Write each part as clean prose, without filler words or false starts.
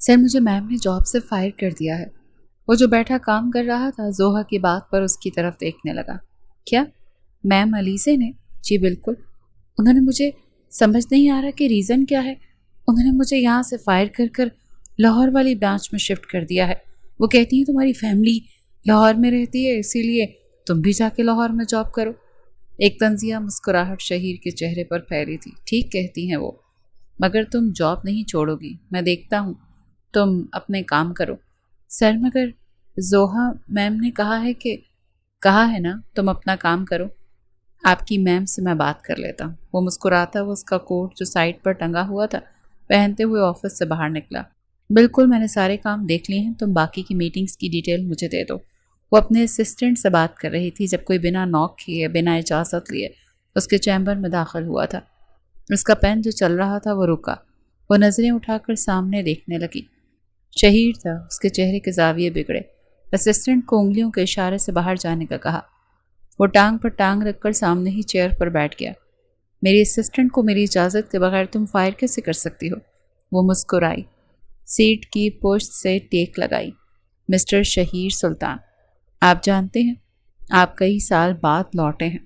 سر مجھے میم نے جاب سے فائر کر دیا ہے۔ وہ جو بیٹھا کام کر رہا تھا زوہا کی بات پر اس کی طرف دیکھنے لگا۔ کیا؟ میم علیزے نے؟ جی بالکل۔ انہوں نے مجھے سمجھ نہیں آ رہا کہ ریزن کیا ہے۔ انہوں نے مجھے یہاں سے فائر کر کر لاہور والی برانچ میں شفٹ کر دیا ہے۔ وہ کہتی ہیں تمہاری فیملی لاہور میں رہتی ہے، اسی لیے تم بھی جا کے لاہور میں جاب کرو۔ ایک طنزیہ مسکراہٹ شہیر کے چہرے پر پھیلی تھی۔ ٹھیک کہتی ہیں وہ، مگر تم جاب نہیں چھوڑو گی، میں دیکھتا ہوں، تم اپنے کام کرو۔ سر مگر زوہا میم نے کہا ہے نا تم اپنا کام کرو۔ آپ کی میم سے میں بات کر لیتا ہوں۔ وہ مسکراتا وہ اس کا کوٹ جو سائڈ پر ٹنگا ہوا تھا پہنتے ہوئے آفس سے باہر نکلا۔ بالکل، میں نے سارے کام دیکھ لیے ہیں، تم باقی کی میٹنگز کی ڈیٹیل مجھے دے دو۔ وہ اپنے اسسٹنٹ سے بات کر رہی تھی جب کوئی بنا ناک کیے بنا اجازت لیے اس کے چیمبر میں داخل ہوا تھا۔ اس کا پین جو چل رہا تھا وہ رکا۔ وہ نظریں اٹھا کر سامنے دیکھنے لگی۔ شہیر تھا، اس کے چہرے کے زاویے بگڑے۔ اسسٹنٹ کو انگلیوں کے اشارے سے باہر جانے کا کہا۔ وہ ٹانگ پر ٹانگ رکھ کر سامنے ہی چیئر پر بیٹھ گیا۔ میری اسسٹنٹ کو میری اجازت کے بغیر تم فائر کیسے کر سکتی ہو؟ وہ مسکرائی، سیٹ کی پشت سے ٹیک لگائی۔ مسٹر شہیر سلطان، آپ جانتے ہیں آپ کئی سال بعد لوٹے ہیں۔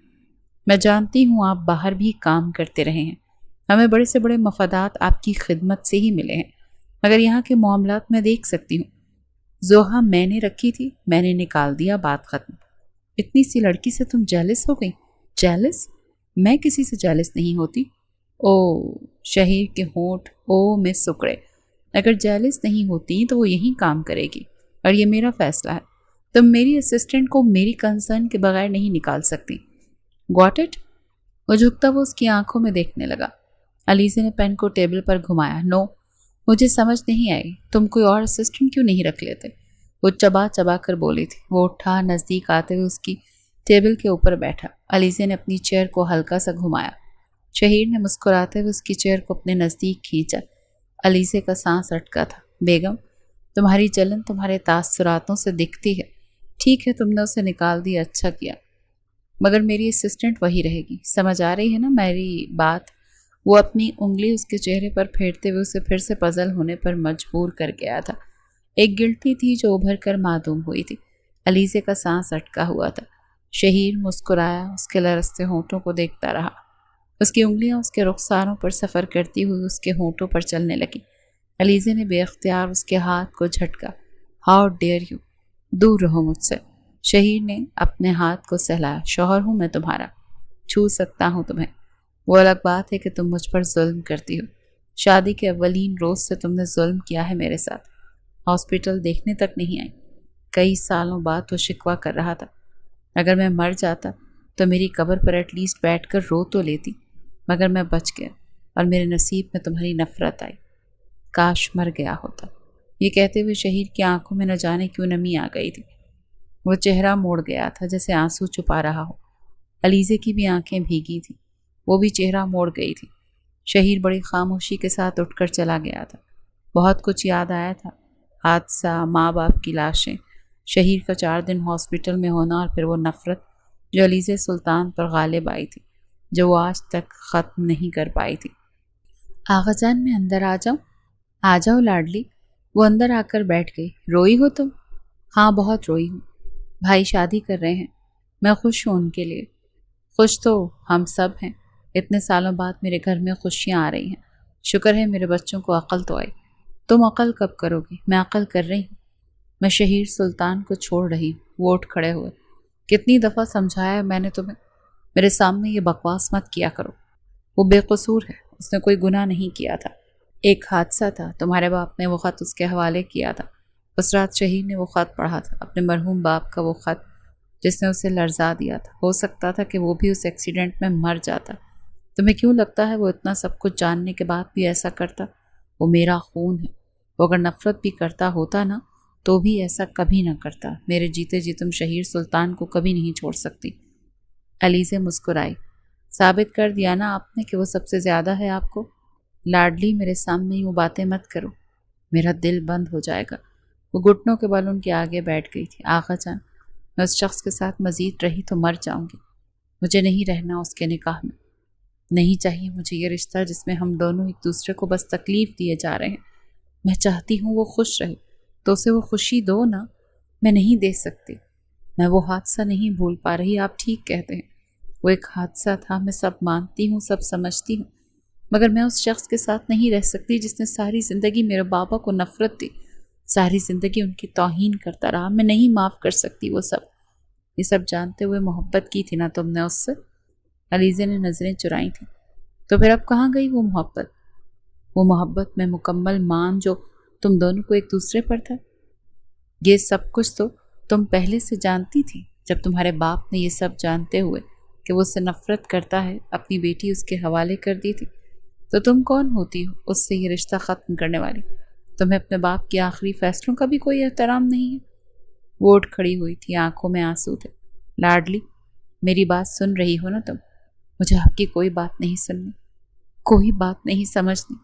میں جانتی ہوں آپ باہر بھی کام کرتے رہے ہیں، ہمیں بڑے سے بڑے مفادات آپ کی خدمت سے ہی ملے ہیں، مگر یہاں کے معاملات میں دیکھ سکتی ہوں۔ زوہا میں نے رکھی تھی، میں نے نکال دیا، بات ختم۔ اتنی سی لڑکی سے تم جیلس ہو گئی؟ جیلس؟ میں کسی سے جیلس نہیں ہوتی۔ او، شہیر کے ہونٹ میں سکڑے۔ اگر جیلس نہیں ہوتی تو وہ یہیں کام کرے گی، اور یہ میرا فیصلہ ہے۔ تم میری اسسٹنٹ کو میری کنسرن کے بغیر نہیں نکال سکتی۔ Got it? وہ جھکتا وہ اس کی آنکھوں میں دیکھنے لگا۔ علیزے نے پین کو ٹیبل پر گھمایا۔ نو، مجھے سمجھ نہیں آئی، تم کوئی اور اسسٹنٹ کیوں نہیں رکھ لیتے؟ وہ چبا چبا کر بولی تھی۔ وہ اٹھا، نزدیک آتے ہوئے اس کی ٹیبل کے اوپر بیٹھا۔ علیزے نے اپنی چیئر کو ہلکا سا گھمایا۔ شہیر نے مسکراتے ہوئے اس کی چیئر کو اپنے نزدیک کھینچا۔ علیزے کا سانس اٹکا تھا۔ بیگم، تمہاری جلن تمہارے تاثراتوں سے دکھتی ہے۔ ٹھیک ہے، تم نے اسے نکال دیا، اچھا کیا، مگر میری اسسٹنٹ وہی رہے گی۔ سمجھ آ رہی ہے نا میری بات؟ وہ اپنی انگلی اس کے چہرے پر پھیرتے ہوئے اسے پھر سے پزل ہونے پر مجبور کر گیا تھا۔ ایک گلٹی تھی جو ابھر کر معدوم ہوئی تھی۔ علیزے کا سانس اٹکا ہوا تھا۔ شہیر مسکرایا، اس کے لرزتے ہونٹوں کو دیکھتا رہا۔ اس کی انگلیاں اس کے رخساروں پر سفر کرتی ہوئی اس کے ہونٹوں پر چلنے لگی۔ علیزے نے بے اختیار اس کے ہاتھ کو جھٹکا۔ ہاؤ ڈیئر یو، دور رہو مجھ سے۔ شہیر نے اپنے ہاتھ کو سہلایا۔ شوہر ہوں میں تمہارا، چھو سکتا ہوں تمہیں۔ وہ الگ بات ہے کہ تم مجھ پر ظلم کرتی ہو۔ شادی کے اولین روز سے تم نے ظلم کیا ہے میرے ساتھ۔ ہاسپٹل دیکھنے تک نہیں آئی۔ کئی سالوں بعد وہ شکوہ کر رہا تھا، اگر میں مر جاتا تو میری قبر پر ایٹ لیسٹ بیٹھ کر رو تو لیتی، مگر میں بچ گیا اور میرے نصیب میں تمہاری نفرت آئی۔ کاش مر گیا ہوتا۔ یہ کہتے ہوئے شہیر کی آنکھوں میں نہ جانے کیوں نمی آ گئی تھی۔ وہ چہرہ موڑ گیا تھا جیسے آنسو چھپا رہا ہو۔ علیزے کی بھی آنکھیں بھیگی تھیں، وہ بھی چہرہ موڑ گئی تھی۔ شہیر بڑی خاموشی کے ساتھ اٹھ کر چلا گیا تھا۔ بہت کچھ یاد آیا تھا، حادثہ، ماں باپ کی لاشیں، شہیر کا 4 دن ہاسپٹل میں ہونا، اور پھر وہ نفرت جو علیزے سلطان پر غالب آئی تھی، جو وہ آج تک ختم نہیں کر پائی تھی۔ آغا جان، میں اندر آ جاؤں؟ آ جاؤ لاڈلی۔ وہ اندر آ کر بیٹھ گئی۔ روئی ہو تم؟ ہاں، بہت روئی ہوں۔ بھائی شادی کر رہے ہیں، میں خوش ہوں ان کے لیے۔ خوش تو ہم سب ہیں، اتنے سالوں بعد میرے گھر میں خوشیاں آ رہی ہیں۔ شکر ہے میرے بچوں کو عقل تو آئی۔ تم عقل کب کرو گی؟ میں عقل کر رہی ہوں۔ میں شہیر سلطان کو چھوڑ رہی ہوں۔ وہ اٹھ کھڑے ہوئے۔ کتنی دفعہ سمجھایا ہے میں نے تمہیں، میرے سامنے یہ بکواس مت کیا کرو۔ وہ بے قصور ہے، اس نے کوئی گناہ نہیں کیا تھا۔ ایک حادثہ تھا، تمہارے باپ نے وہ خط اس کے حوالے کیا تھا۔ اس رات شہیر نے وہ خط پڑھا تھا، اپنے مرحوم باپ کا وہ خط جس نے اسے لرزا دیا تھا۔ ہو سکتا تھا کہ وہ بھی اس ایکسیڈنٹ میں مر جاتا۔ تمہیں کیوں لگتا ہے وہ اتنا سب کچھ جاننے کے بعد بھی ایسا کرتا؟ وہ میرا خون ہے۔ وہ اگر نفرت بھی کرتا ہوتا نا تو بھی ایسا کبھی نہ کرتا۔ میرے جیتے جی تم شہیر سلطان کو کبھی نہیں چھوڑ سکتی۔ علیزے مسکرائی۔ ثابت کر دیا نا آپ نے کہ وہ سب سے زیادہ ہے آپ کو۔ لاڈلی، میرے سامنے ہی وہ باتیں مت کرو، میرا دل بند ہو جائے گا۔ وہ گھٹنوں کے بل ان کے آگے بیٹھ گئی تھی۔ آغا جان، میں اس شخص کے ساتھ مزید رہی تو مر جاؤں گی۔ مجھے نہیں رہنا اس کے نکاح میں۔ نہیں چاہیے مجھے یہ رشتہ جس میں ہم دونوں ایک دوسرے کو بس تکلیف دیے جا رہے ہیں۔ میں چاہتی ہوں وہ خوش رہے، تو اسے وہ خوشی دو نا۔ میں نہیں دے سکتی، میں وہ حادثہ نہیں بھول پا رہی۔ آپ ٹھیک کہتے ہیں، وہ ایک حادثہ تھا، میں سب مانتی ہوں، سب سمجھتی ہوں، مگر میں اس شخص کے ساتھ نہیں رہ سکتی جس نے ساری زندگی میرے بابا کو نفرت دی، ساری زندگی ان کی توہین کرتا رہا۔ میں نہیں معاف کر سکتی وہ سب۔ یہ سب جانتے ہوئے محبت کی تھی نا تم نے اس سے؟ علیزے نے نظریں چرائی تھیں۔ تو پھر اب کہاں گئی وہ محبت؟ وہ محبت میں مکمل مان جو تم دونوں کو ایک دوسرے پر تھا۔ یہ سب کچھ تو تم پہلے سے جانتی تھی، جب تمہارے باپ نے یہ سب جانتے ہوئے کہ وہ اس سے نفرت کرتا ہے اپنی بیٹی اس کے حوالے کر دی تھی۔ تو تم کون ہوتی ہو اس سے یہ رشتہ ختم کرنے والی؟ تمہیں اپنے باپ کے آخری فیصلوں کا بھی کوئی احترام نہیں ہے؟ وہ اٹھ کھڑی ہوئی تھی، آنکھوں میں آنسو تھے۔ لاڈلی، میری بات سن رہی ہو نا تم؟ مجھے آپ کی کوئی بات نہیں سننی، کوئی بات نہیں سمجھنی۔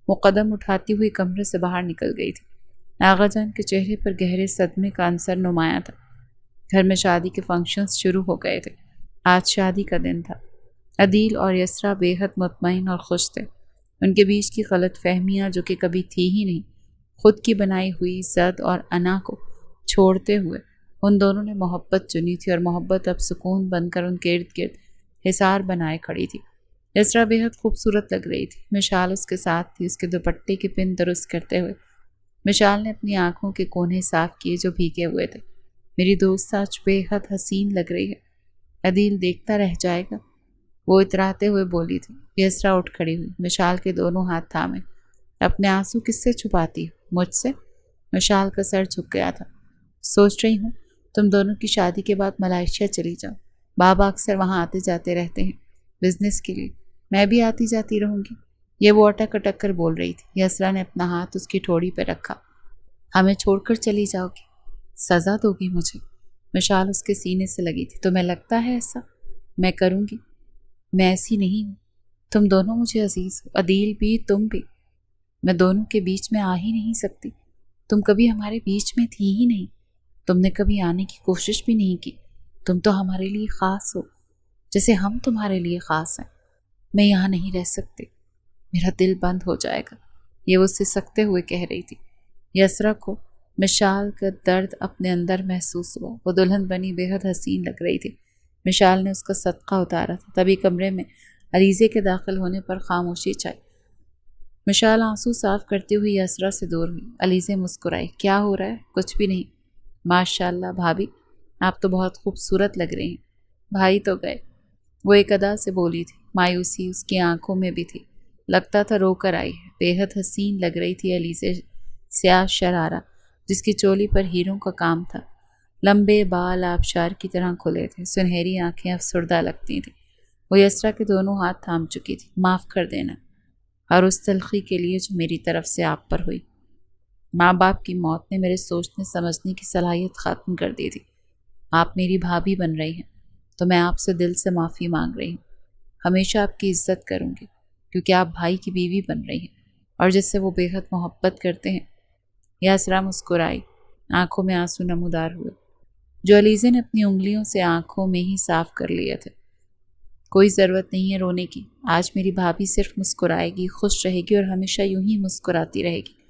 وہ قدم اٹھاتی ہوئی کمرے سے باہر نکل گئی تھی۔ آغا جان کے چہرے پر گہرے صدمے کا عنصر نمایاں تھا۔ گھر میں شادی کے فنکشنز شروع ہو گئے تھے۔ آج شادی کا دن تھا۔ عدیل اور یسریٰ بے حد مطمئن اور خوش تھے۔ ان کے بیچ کی غلط فہمیاں جو کہ کبھی تھی ہی نہیں، خود کی بنائی ہوئی زد اور انا کو چھوڑتے ہوئے ان دونوں نے محبت چنی تھی، اور محبت اب سکون بن کر ان کے ارد گرد حصار بنائے کھڑی تھی۔ یسریٰ بے حد خوبصورت لگ رہی تھی۔ مشال اس کے ساتھ تھی، اس کے دوپٹے کے پن درست کرتے ہوئے۔ مشال نے اپنی آنکھوں کے کونے صاف کیے جو بھیگے ہوئے تھے۔ میری دوست آج بے حد حسین لگ رہی ہے، عدیل دیکھتا رہ جائے گا، وہ اتراتے ہوئے بولی تھی۔ یسریٰ اٹھ کھڑی ہوئی، مشال کے دونوں ہاتھ تھامے۔ اپنے آنسو کس سے چھپاتی ہو؟ مجھ سے؟ مشال کا سر جھک گیا تھا۔ سوچ رہی ہوں تم دونوں کی شادی کے بعد ملائیشیا چلی جاؤ۔ بابا اکثر وہاں آتے جاتے رہتے ہیں بزنس کے لیے، میں بھی آتی جاتی رہوں گی۔ یہ وہ اٹک اٹک کر بول رہی تھی۔ یسریٰ نے اپنا ہاتھ اس کی ٹھوڑی پہ رکھا۔ ہمیں چھوڑ کر چلی جاؤ گی؟ سزا دو گی مجھے؟ مشال اس کے سینے سے لگی تھی۔ تمہیں لگتا ہے ایسا میں کروں گی؟ میں ایسی نہیں ہوں۔ تم دونوں مجھے عزیز ہو، عدیل بھی، تم بھی۔ میں دونوں کے بیچ میں آ ہی نہیں سکتی۔ تم کبھی ہمارے بیچ میں تھی ہی نہیں، تم نے کبھی آنے کی کوشش بھی نہیں کی۔ تم تو ہمارے لیے خاص ہو جیسے ہم تمہارے لیے خاص ہیں۔ میں یہاں نہیں رہ سکتی، میرا دل بند ہو جائے گا، یہ وہ سسکتے ہوئے کہہ رہی تھی۔ یسریٰ کو مشال کا درد اپنے اندر محسوس ہوا۔ وہ دلہن بنی بے حد حسین لگ رہی تھی۔ مشال نے اس کا صدقہ اتارا تھا، تبھی کمرے میں علیزے کے داخل ہونے پر خاموشی چھائی۔ مشال آنسو صاف کرتی ہوئی یسریٰ سے دور ہوئی۔ علیزے مسکرائی۔ کیا ہو رہا ہے؟ کچھ بھی نہیں۔ ماشاء اللہ بھابھی، آپ تو بہت خوبصورت لگ رہی ہیں۔ بھائی تو گئے، وہ ایک ادا سے بولی تھی۔ مایوسی اس کی آنکھوں میں بھی تھی، لگتا تھا رو کر آئی ہے۔ بے حد حسین لگ رہی تھی علیزے، سیاہ شرارہ جس کی چولی پر ہیروں کا کام تھا، لمبے بال آبشار کی طرح کھلے تھے، سنہری آنکھیں افسردہ لگتی تھیں۔ وہ یسریٰ کے دونوں ہاتھ تھام چکی تھی۔ معاف کر دینا، اور اس تلخی کے لیے جو میری طرف سے آپ پر ہوئی۔ ماں باپ کی موت نے میرے سوچنے سمجھنے کی صلاحیت ختم کر دی تھی۔ آپ میری بھابھی بن رہی ہیں تو میں آپ سے دل سے معافی مانگ رہی ہوں۔ ہمیشہ آپ کی عزت کروں گی، کیونکہ آپ بھائی کی بیوی بن رہی ہیں اور جس سے وہ بے حد محبت کرتے ہیں۔ یسریٰ مسکرائی، آنکھوں میں آنسو نمودار ہوئے جو علیزے نے اپنی انگلیوں سے آنکھوں میں ہی صاف کر لیے تھے۔ کوئی ضرورت نہیں ہے رونے کی، آج میری بھابھی صرف مسکرائے گی، خوش رہے گی اور ہمیشہ یوں ہی مسکراتی رہے گی۔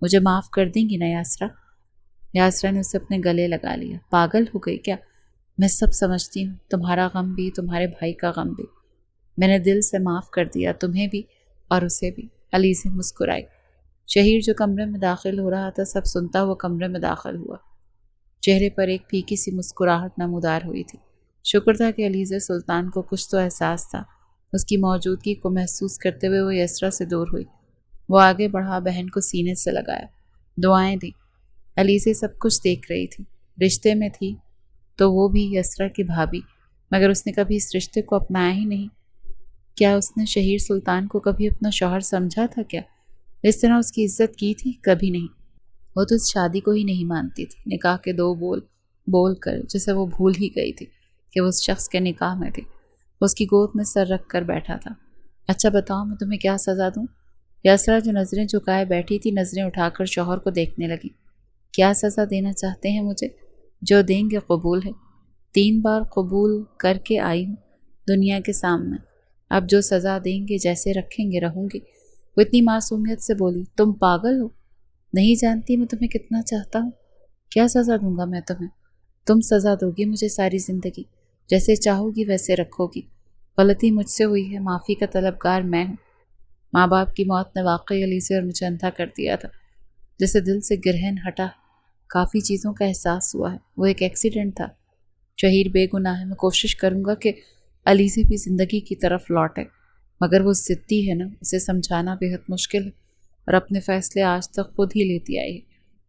مجھے معاف کر دیں گی نا یسریٰ؟ یسریٰ نے اسے اپنے گلے لگا لیا۔ پاگل ہو گئی کیا؟ میں سب سمجھتی ہوں، تمہارا غم بھی، تمہارے بھائی کا غم بھی۔ میں نے دل سے معاف کر دیا، تمہیں بھی اور اسے بھی۔ علیزے مسکرائی۔ شہیر جو کمرے میں داخل ہو رہا تھا سب سنتا ہوا کمرے میں داخل ہوا۔ چہرے پر ایک پھیکی سی مسکراہٹ نمودار ہوئی تھی۔ شکر تھا کہ علیزے سلطان کو کچھ تو احساس تھا۔ اس کی موجودگی کو محسوس کرتے ہوئے وہ یسریٰ سے دور ہوئی۔ وہ آگے بڑھا، بہن کو سینے سے لگایا، دعائیں دیں۔ علیزے سب کچھ دیکھ رہی تھی۔ رشتے میں تھی تو وہ بھی یسریٰ کی بھابھی، مگر اس نے کبھی اس رشتے کو اپنایا ہی نہیں۔ کیا اس نے شہیر سلطان کو کبھی اپنا شوہر سمجھا تھا کیا؟ اس طرح اس کی عزت کی تھی؟ کبھی نہیں۔ وہ تو اس شادی کو ہی نہیں مانتی تھی۔ نکاح کے دو بول بول کر جسے وہ بھول ہی گئی تھی کہ وہ اس شخص کے نکاح میں تھی۔ وہ اس کی گود میں سر رکھ کر بیٹھا تھا۔ اچھا بتاؤ، میں تمہیں کیا سزا دوں؟ یسریٰ جو نظریں جھکائے بیٹھی تھی، نظریں اٹھا کر شوہر کو دیکھنے لگی۔ کیا سزا دینا چاہتے ہیں مجھے؟ جو دیں گے قبول ہے۔ 3 بار قبول کر کے آئی ہوں دنیا کے سامنے، اب جو سزا دیں گے، جیسے رکھیں گے رہوں گی۔ وہ اتنی معصومیت سے بولی، تم پاگل ہو؟ نہیں جانتی میں تمہیں کتنا چاہتا ہوں. کیا سزا دوں گا میں تمہیں؟ تم سزا دو گی مجھے ساری زندگی. جیسے چاہو گی ویسے رکھو گی. غلطی مجھ سے ہوئی ہے، معافی کا طلبگار میں ہوں. ماں باپ کی موت نے واقعی علیزے اور مجھے اندھا کر دیا تھا. جیسے دل سے گرہن ہٹا، کافی چیزوں کا احساس ہوا ہے. وہ ایک ایکسیڈنٹ تھا. شہیر بے گناہ ہے. میں کوشش کروں گا کہ علیزے بھی زندگی کی طرف لوٹے، مگر وہ ضدی ہے نا، اسے سمجھانا بہت مشکل ہے اور اپنے فیصلے آج تک خود ہی لیتی آئی ہے.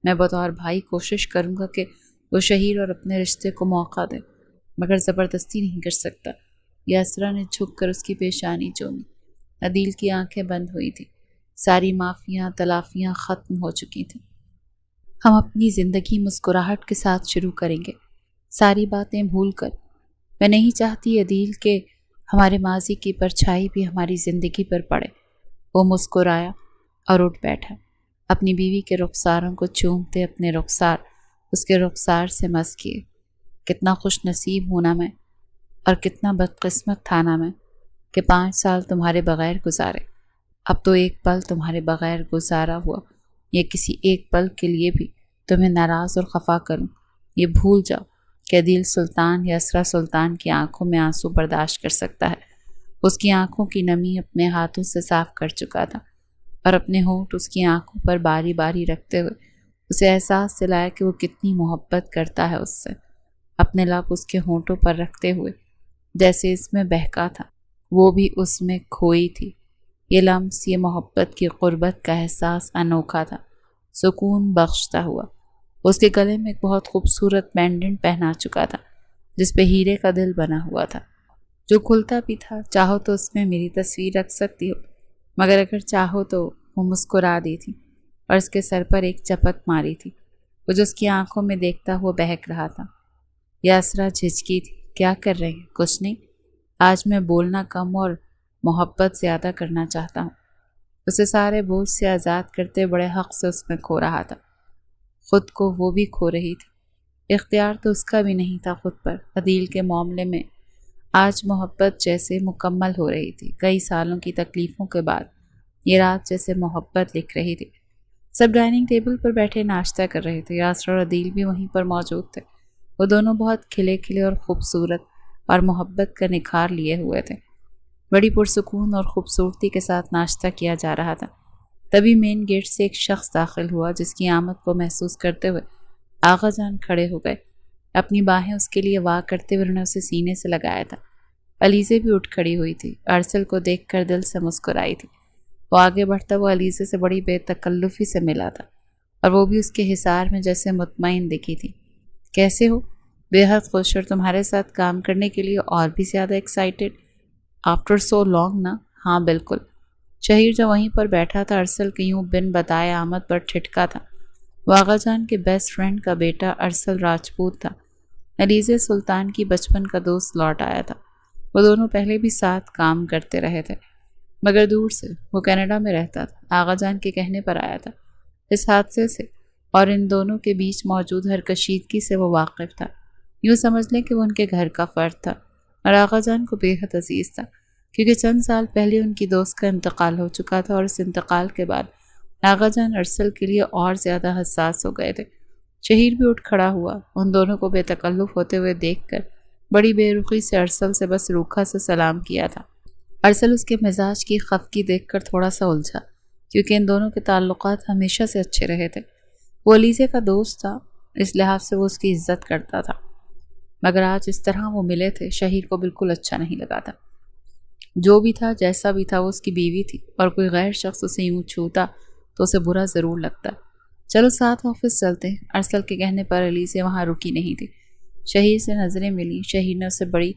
میں بطور بھائی کوشش کروں گا کہ وہ شہیر اور اپنے رشتے کو موقع دے، مگر زبردستی نہیں کر سکتا. یاسرا نے جھک کر اس کی پیشانی چومی. عدیل کی آنکھیں بند ہوئی تھیں. ساری معافیاں تلافیاں ختم ہو چکی تھیں. ہم اپنی زندگی مسکراہٹ کے ساتھ شروع کریں گے، ساری باتیں بھول کر. میں نہیں چاہتی عدیل کہ ہمارے ماضی کی پرچھائی بھی ہماری زندگی پر پڑے. وہ مسکرایا اور اٹھ بیٹھا، اپنی بیوی کے رخساروں کو چومتے اپنے رخسار اس کے رخسار سے مس کیے. کتنا خوش نصیب ہونا میں، اور کتنا بدقسمت تھا نا میں کہ 5 سال تمہارے بغیر گزارے. اب تو ایک پل تمہارے بغیر گزارا ہوا یا کسی ایک پل کے لیے بھی تمہیں ناراض اور خفا کروں، یہ بھول جاؤ کہ عدیل سلطان یا اسرا سلطان کی آنکھوں میں آنسو برداشت کر سکتا ہے. اس کی آنکھوں کی نمی اپنے ہاتھوں سے صاف کر چکا تھا اور اپنے ہونٹ اس کی آنکھوں پر باری باری رکھتے ہوئے اسے احساس دلایا کہ وہ کتنی محبت کرتا ہے اس سے. اپنے لب اس کے ہونٹوں پر رکھتے ہوئے جیسے اس میں بہکا تھا وہ بھی اس میں کھوئی تھی. یہ لمس، یہ محبت کی قربت کا احساس انوکھا تھا، سکون بخشتا ہوا. اس کے گلے میں ایک بہت خوبصورت پینڈنٹ پہنا چکا تھا جس پہ ہیرے کا دل بنا ہوا تھا، جو کھلتا بھی تھا. چاہو تو اس میں میری تصویر رکھ سکتی ہو، مگر اگر چاہو تو. وہ مسکرا دی تھی اور اس کے سر پر ایک چپت ماری تھی. وہ جو اس کی آنکھوں میں دیکھتا ہوا بہک رہا تھا. یاسرا جھجکی تھی. کیا کر رہے ہیں؟ کچھ نہیں. آج میں بولنا کم اور محبت زیادہ کرنا چاہتا ہوں. اسے سارے بوجھ سے آزاد کرتے بڑے حق سے اس میں کھو رہا تھا. خود کو وہ بھی کھو رہی تھی. اختیار تو اس کا بھی نہیں تھا خود پر. عدیل کے معاملے میں آج محبت جیسے مکمل ہو رہی تھی. کئی سالوں کی تکلیفوں کے بعد یہ رات جیسے محبت لکھ رہی تھی. سب ڈائننگ ٹیبل پر بیٹھے ناشتہ کر رہے تھے. یاسر اور عدیل بھی وہیں پر موجود تھے. وہ دونوں بہت کھلے کھلے اور خوبصورت اور محبت کا نکھار لیے ہوئے تھے. بڑی پرسکون اور خوبصورتی کے ساتھ ناشتہ کیا جا رہا تھا. تبھی مین گیٹ سے ایک شخص داخل ہوا جس کی آمد کو محسوس کرتے ہوئے آغا جان کھڑے ہو گئے. اپنی باہیں اس کے لیے وا کرتے ہوئے انہوں نے اسے سینے سے لگایا تھا. علیزے بھی اٹھ کھڑی ہوئی تھی. ارسل کو دیکھ کر دل سے مسکرائی تھی. وہ آگے بڑھتا وہ علیزے سے بڑی بے تکلفی سے ملا تھا اور وہ بھی اس کے حصار میں جیسے مطمئن دکھی تھی. کیسے ہو؟ بے حد خوش اور تمہارے ساتھ کام کرنے کے لیے اور بھی زیادہ ایکسائٹیڈ. آفٹر سو لانگ نا؟ ہاں بالکل. شہیر جو وہیں پر بیٹھا تھا ارسل کے یوں بن بتائے آمد پر ٹھٹکا تھا. وہ آغا جان کے بیسٹ فرینڈ کا بیٹا ارسل راجپوت تھا. علیزے سلطان کی بچپن کا دوست لوٹ آیا تھا. وہ دونوں پہلے بھی ساتھ کام کرتے رہے تھے مگر دور سے. وہ کینیڈا میں رہتا تھا. آغا جان کے کہنے پر آیا تھا. اس حادثے سے اور ان دونوں کے بیچ موجود ہر کشیدگی سے وہ واقف تھا. یوں سمجھ لیں کہ وہ ان کے گھر کا فرد تھا اور آغا جان کو بے حد عزیز تھا کیونکہ چند سال پہلے ان کی دوست کا انتقال ہو چکا تھا اور اس انتقال کے بعد آغا جان ارسل کے لیے اور زیادہ حساس ہو گئے تھے. شہیر بھی اٹھ کھڑا ہوا. ان دونوں کو بے تکلف ہوتے ہوئے دیکھ کر بڑی بے رخی سے ارسل سے بس روکھا سے سلام کیا تھا. ارسل اس کے مزاج کی خفگی دیکھ کر تھوڑا سا الجھا کیونکہ ان دونوں کے تعلقات ہمیشہ سے اچھے رہے تھے. وہ علیزے کا دوست تھا، اس لحاظ سے وہ اس کی عزت کرتا تھا، مگر آج اس طرح وہ ملے تھے شہیر کو بالکل اچھا نہیں لگا تھا. جو بھی تھا جیسا بھی تھا وہ اس کی بیوی تھی اور کوئی غیر شخص اسے یوں چھوتا تو اسے برا ضرور لگتا. چلو ساتھ آفس چلتے. ارسل کے کہنے پر علیزے وہاں رکی نہیں تھی. شہیر سے نظریں ملی. شہیر نے اسے بڑی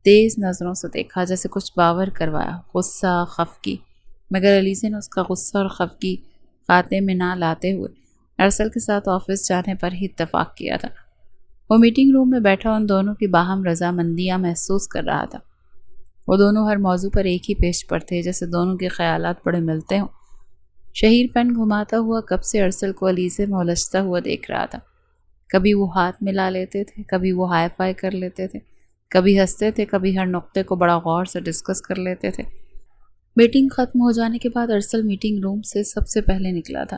تیز نظروں سے دیکھا جیسے کچھ باور کروایا، غصہ خفگی. مگر علیزے نے اس کا غصہ اور خفگی خاتے میں نہ لاتے ہوئے ارسل کے ساتھ آفس جانے پر ہی اتفاق کیا تھا. وہ میٹنگ روم میں بیٹھا ان دونوں کی باہم رضامندیاں محسوس کر رہا تھا. وہ دونوں ہر موضوع پر ایک ہی پیج پر تھے جیسے دونوں کے خیالات بڑے ملتے ہوں. شہیر پین گھماتا ہوا کب سے ارسل کو علیزے میں الجھتا ہوا دیکھ رہا تھا. کبھی وہ ہاتھ ملا لیتے تھے، کبھی وہ ہائی فائی کر لیتے تھے، کبھی ہنستے تھے، کبھی ہر نقطے کو بڑا غور سے ڈسکس کر لیتے تھے. میٹنگ ختم ہو جانے کے بعد ارسل میٹنگ روم سے سب سے پہلے نکلا تھا.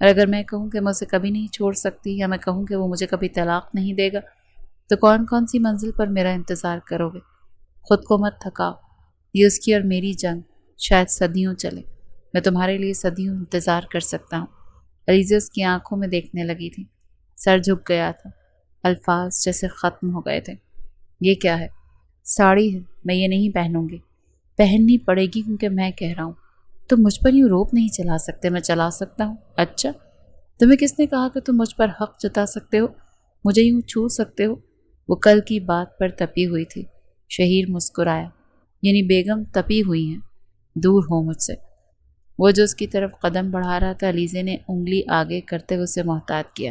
اور اگر میں کہوں کہ میں اسے کبھی نہیں چھوڑ سکتی، یا میں کہوں کہ وہ مجھے کبھی طلاق نہیں دے گا، تو کون کون سی منزل پر میرا انتظار کرو گے؟ خود کو مت تھکاؤ، یہ اس کی اور میری جنگ شاید صدیوں چلے، میں تمہارے لیے صدیوں انتظار کر سکتا ہوں۔ علیزہ اس کی آنکھوں میں دیکھنے لگی تھی، سر جھک گیا تھا، الفاظ جیسے ختم ہو گئے تھے۔ یہ کیا ہے؟ ساڑی ہے، میں یہ نہیں پہنوں گی۔ پہننی پڑے گی کیونکہ میں کہہ رہا ہوں۔ تم مجھ پر یوں روپ نہیں چلا سکتے، میں چلا سکتا ہوں۔ اچھا، تمہیں کس نے کہا کہ تم مجھ پر حق جتا سکتے ہو، مجھے یوں چھو سکتے ہو؟ وہ کل کی بات پر تپی ہوئی تھی۔ شہیر مسکرایا، یعنی بیگم تپی ہوئی ہیں، دور ہو مجھ سے۔ وہ جو اس کی طرف قدم بڑھا رہا تھا، علیزہ نے انگلی آگے کرتے ہوئے اسے محتاط کیا۔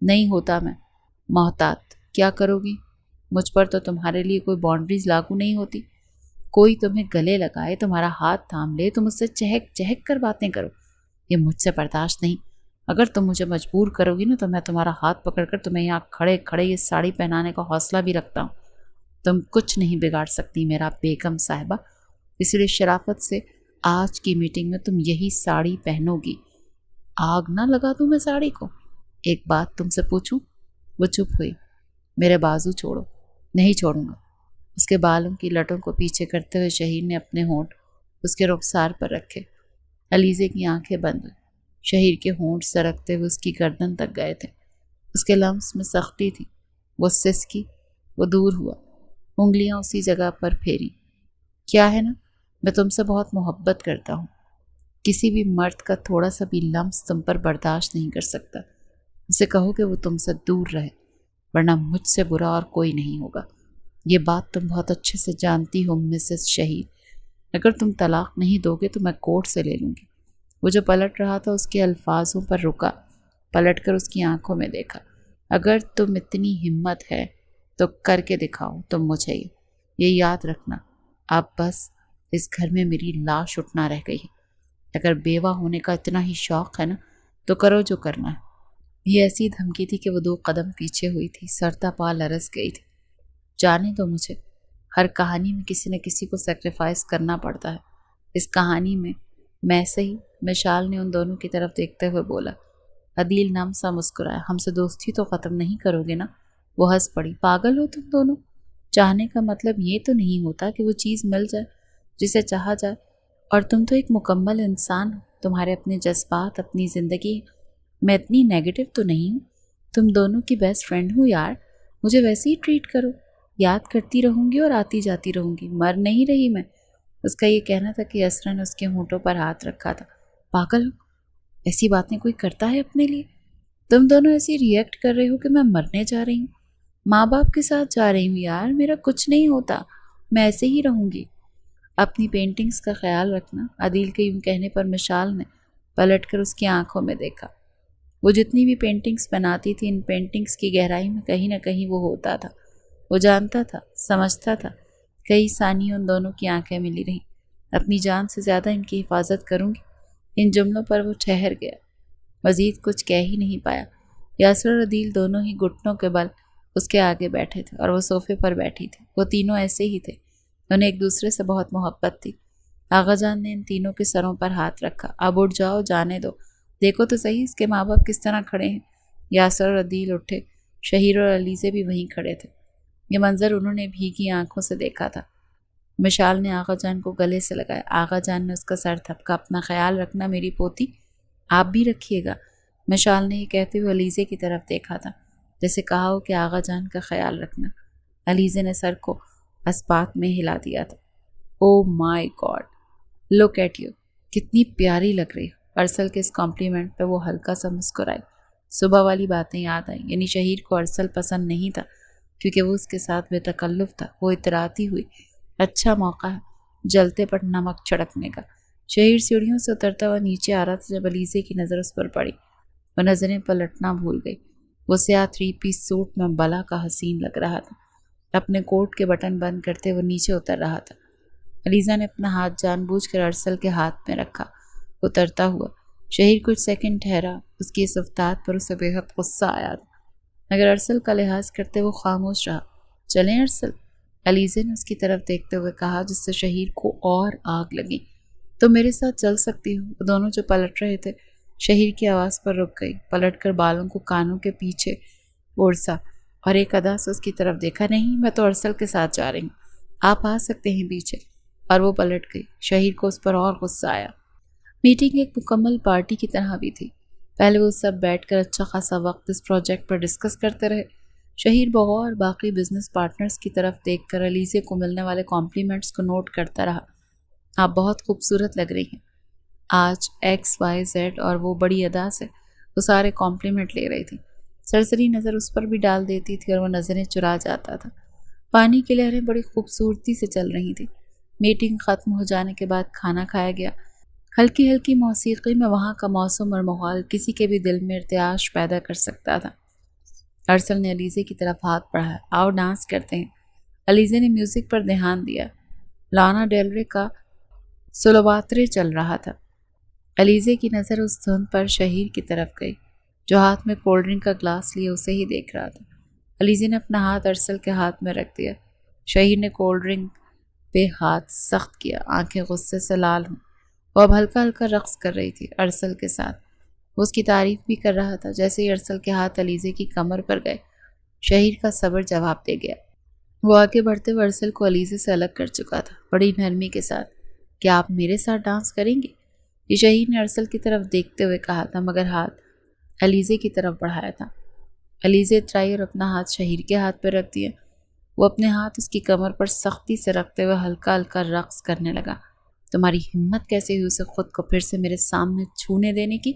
نہیں ہوتا میں محتاط۔ کیا کرو گی؟ مجھ پر تو تمہارے لیے کوئی باؤنڈریز لاگو نہیں ہوتی۔ کوئی تمہیں گلے لگائے، تمہارا ہاتھ تھام لے، تم اس سے چہک چہک کر باتیں کرو، یہ مجھ سے برداشت نہیں۔ اگر تم مجھے مجبور کرو گی نا تو میں تمہارا ہاتھ پکڑ کر تمہیں یہاں کھڑے کھڑے یہ ساڑی پہنانے کا حوصلہ بھی رکھتا ہوں۔ تم کچھ نہیں بگاڑ سکتی میرا بیگم صاحبہ، اس لیے شرافت سے آج کی میٹنگ میں تم یہی ساڑی پہنو گی۔ آگ نہ لگا دوں میں ساڑی کو؟ ایک بات تم سے پوچھوں؟ وہ چپ ہوئی۔ میرے بازو چھوڑو۔ نہیں چھوڑوں گا۔ اس کے بالوں کی لٹوں کو پیچھے کرتے ہوئے شہیر نے اپنے ہونٹ اس کے رخسار پر رکھے۔ علیزہ کی آنکھیں بند ہوئی۔ شہیر کے ہونٹ سرکتے ہوئے اس کی گردن تک گئے تھے، اس کے لمس میں سختی تھی۔ وہ سسکی، وہ دور ہوا، انگلیاں اسی جگہ پر پھیری۔ کیا ہے نا، میں تم سے بہت محبت کرتا ہوں، کسی بھی مرد کا تھوڑا سا بھی لمس تم پر برداشت نہیں کر سکتا۔ اسے کہو کہ وہ تم سے دور رہے، ورنہ مجھ سے برا اور کوئی نہیں ہوگا۔ یہ بات تم بہت اچھے سے جانتی ہو مسز شہید۔ اگر تم طلاق نہیں دو گے تو میں کورٹ سے لے لوں گی۔ وہ جو پلٹ رہا تھا اس کے الفاظوں پر رکا، پلٹ کر اس کی آنکھوں میں دیکھا۔ اگر تم اتنی ہمت ہے تو کر کے دکھاؤ تم مجھے۔ یہ یاد رکھنا، اب بس اس گھر میں میری لاش اٹھنا رہ گئی ہے۔ اگر بیوہ ہونے کا اتنا ہی شوق ہے نا تو کرو جو کرنا ہے۔ یہ ایسی دھمکی تھی کہ وہ 2 قدم پیچھے ہوئی تھی، سرتا پا لرز گئی تھی۔ جانے دو مجھے، ہر کہانی میں کسی نہ کسی کو سیکریفائس کرنا پڑتا ہے۔ اس کہانی میں سے ہی، مشال نے ان دونوں کی طرف دیکھتے ہوئے بولا۔ عدیل نم سا مسکرایا۔ ہم سے دوستی تو ختم نہیں کرو گے نا؟ وہ ہنس پڑی۔ پاگل ہو تم دونوں؟ چاہنے کا مطلب یہ تو نہیں ہوتا کہ وہ چیز مل جائے جسے چاہا جائے، اور تم تو ایک مکمل انسان ہو، تمہارے اپنے جذبات، اپنی زندگی۔ میں اتنی نیگیٹو تو نہیں ہوں، تم دونوں کی بیسٹ فرینڈ ہوں یار، مجھے ویسے ہی ٹریٹ کرو، یاد کرتی رہوں گی اور آتی جاتی رہوں گی، مر نہیں رہی میں۔ اس کا یہ کہنا تھا کہ اسرا نے اس کے ہونٹوں پر ہاتھ رکھا تھا۔ پاگل ہو، ایسی باتیں کوئی کرتا ہے اپنے لیے؟ تم دونوں ایسی ریئیکٹ کر رہے ہو کہ میں مرنے جا رہی ہوں، ماں باپ کے ساتھ جا رہی ہوں یار، میرا کچھ نہیں ہوتا، میں ایسے ہی رہوں گی۔ اپنی پینٹنگز کا خیال رکھنا۔ عدیل کے یوں کہنے پر مشال نے پلٹ کر اس کی آنکھوں میں دیکھا۔ وہ جتنی بھی پینٹنگز بناتی تھی، ان پینٹنگز کی گہرائی میں کہیں نہ کہیں وہ ہوتا تھا، وہ جانتا تھا، سمجھتا تھا۔ کئی ثانیے ان دونوں کی آنکھیں ملی رہیں۔ اپنی جان سے زیادہ ان کی حفاظت کروں گی، ان جملوں پر وہ ٹھہر گیا، مزید کچھ کہہ ہی نہیں پایا۔ یاسر اور عدیل دونوں ہی گھٹنوں کے بل اس کے آگے بیٹھے تھے اور وہ صوفے پر بیٹھی تھی۔ وہ تینوں ایسے ہی تھے، انہیں ایک دوسرے سے بہت محبت تھی۔ آغا جان نے ان تینوں کے سروں پر ہاتھ رکھا۔ اب اٹھ جاؤ، جانے دو، دیکھو تو صحیح اس کے ماں باپ کس طرح کھڑے ہیں۔ یاسر اور عدیل اٹھے، شہیر اور علیزہ بھی وہیں کھڑے تھے۔ یہ منظر انہوں نے بھیگی آنکھوں سے دیکھا تھا۔ مشال نے آغا جان کو گلے سے لگایا۔ آغا جان نے اس کا سر تھپکا۔ اپنا خیال رکھنا میری پوتی، آپ بھی رکھیے گا۔ مشال نے یہ کہتے ہوئے علیزہ کی طرف دیکھا تھا، جیسے کہا ہو کہ آغا جان کا خیال رکھنا۔ علیزہ نے سر کو اسبات میں ہلا دیا تھا۔ او مائی گاڈ، لک ایٹ یو، کتنی پیاری لگ رہی ہو۔ ارسل کے اس کمپلیمنٹ پہ وہ ہلکا سا مسکرائی۔ صبح والی باتیں یاد آئیں، یعنی شہیر کو ارسل پسند نہیں تھا کیونکہ وہ اس کے ساتھ بے تکلف تھا۔ وہ اتراتی ہوئی، اچھا موقع ہے جلتے پر نمک چھڑکنے کا۔ شہیر سیڑھیوں سے اترتا ہوا نیچے آ رہا تھا جب علیزہ کی نظر اس پر پڑی۔ وہ نظریں پلٹنا بھول گئی۔ وہ سیاہ 3 پیس سوٹ میں بلا کا حسین لگ رہا تھا۔ اپنے کوٹ کے بٹن بند کرتے وہ نیچے اتر رہا تھا۔ علیزہ نے اپنا ہاتھ جان بوجھ کر ارسل کے ہاتھ میں رکھا۔ اترتا ہوا شہیر کچھ سیکنڈ ٹھہرا، اس کی اس افتاد پر اسے بے حد غصہ آیا تھا، مگر ارسل کا لحاظ کرتے وہ خاموش رہا۔ چلیں ارسل، علیزہ نے اس کی طرف دیکھتے ہوئے کہا، جس سے شہیر کو اور آگ لگی۔ تو میرے ساتھ چل سکتی ہو۔ وہ دونوں جو پلٹ رہے تھے شہیر کی آواز پر رک گئی، پلٹ کر بالوں کو کانوں کے پیچھے اڑسا اور ایک ادا سے اس کی طرف دیکھا۔ نہیں، میں تو ارسل کے ساتھ جا رہی ہوں، آپ آ سکتے ہیں پیچھے۔ اور وہ پلٹ گئی۔ شہیر کو اس پر اور غصہ آیا۔ میٹنگ ایک مکمل پارٹی کی طرح بھی تھی۔ پہلے وہ سب بیٹھ کر اچھا خاصا وقت اس پروجیکٹ پر ڈسکس کرتے رہے۔ شہیر بغور باقی بزنس پارٹنرز کی طرف دیکھ کر علیزے کو ملنے والے کمپلیمنٹس کو نوٹ کرتا رہا۔ آپ بہت خوبصورت لگ رہی ہیں آج۔ ایکس وائی زیڈ اور وہ بڑی ادا سے وہ سارے کمپلیمنٹ لے رہی تھی۔ سرسری نظر اس پر بھی ڈال دیتی تھی اور وہ نظریں چرا جاتا تھا۔ پانی کی لہریں بڑی خوبصورتی سے چل رہی تھی۔ میٹنگ ختم ہو جانے کے بعد کھانا کھایا گیا۔ ہلکی ہلکی موسیقی میں وہاں کا موسم اور ماحول کسی کے بھی دل میں ارتعاش پیدا کر سکتا تھا۔ ارسل نے علیزے کی طرف ہاتھ بڑھایا۔ آؤ ڈانس کرتے ہیں۔ علیزے نے میوزک پر دھیان دیا۔ لانا ڈیل رے کا سلواترے چل رہا تھا۔ علیزے کی نظر اس دھن پر شہیر کی طرف گئی جو ہاتھ میں کولڈ ڈرنک کا گلاس لیے اسے ہی دیکھ رہا تھا۔ علیزے نے اپنا ہاتھ ارسل کے ہاتھ میں رکھ دیا۔ شہیر نے کولڈ ڈرنک پہ ہاتھ سخت کیا، آنکھیں غصے سے لال ہوں۔ وہ اب ہلکا ہلکا رقص کر رہی تھی ارسل کے ساتھ۔ وہ اس کی تعریف بھی کر رہا تھا۔ جیسے ہی ارسل کے ہاتھ علیزے کی کمر پر گئے، شہیر کا صبر جواب دے گیا۔ وہ آگے بڑھتے ہوئے ارسل کو علیزے سے الگ کر چکا تھا، بڑی نرمی کے ساتھ۔ کیا آپ میرے ساتھ ڈانس کریں گے؟ یہ شہیر نے ارسل کی طرف دیکھتے ہوئے کہا تھا، مگر ہاتھ علیزے کی طرف بڑھایا تھا۔ علیزے اترائی اور اپنا ہاتھ شہیر کے ہاتھ پہ رکھ دیا۔ وہ اپنے ہاتھ اس کی کمر پر سختی سے رکھتے ہوئے ہلکا ہلکا رقص کرنے لگا۔ تمہاری ہمت کیسے ہوئی اسے خود کو پھر سے میرے سامنے چھونے دینے کی؟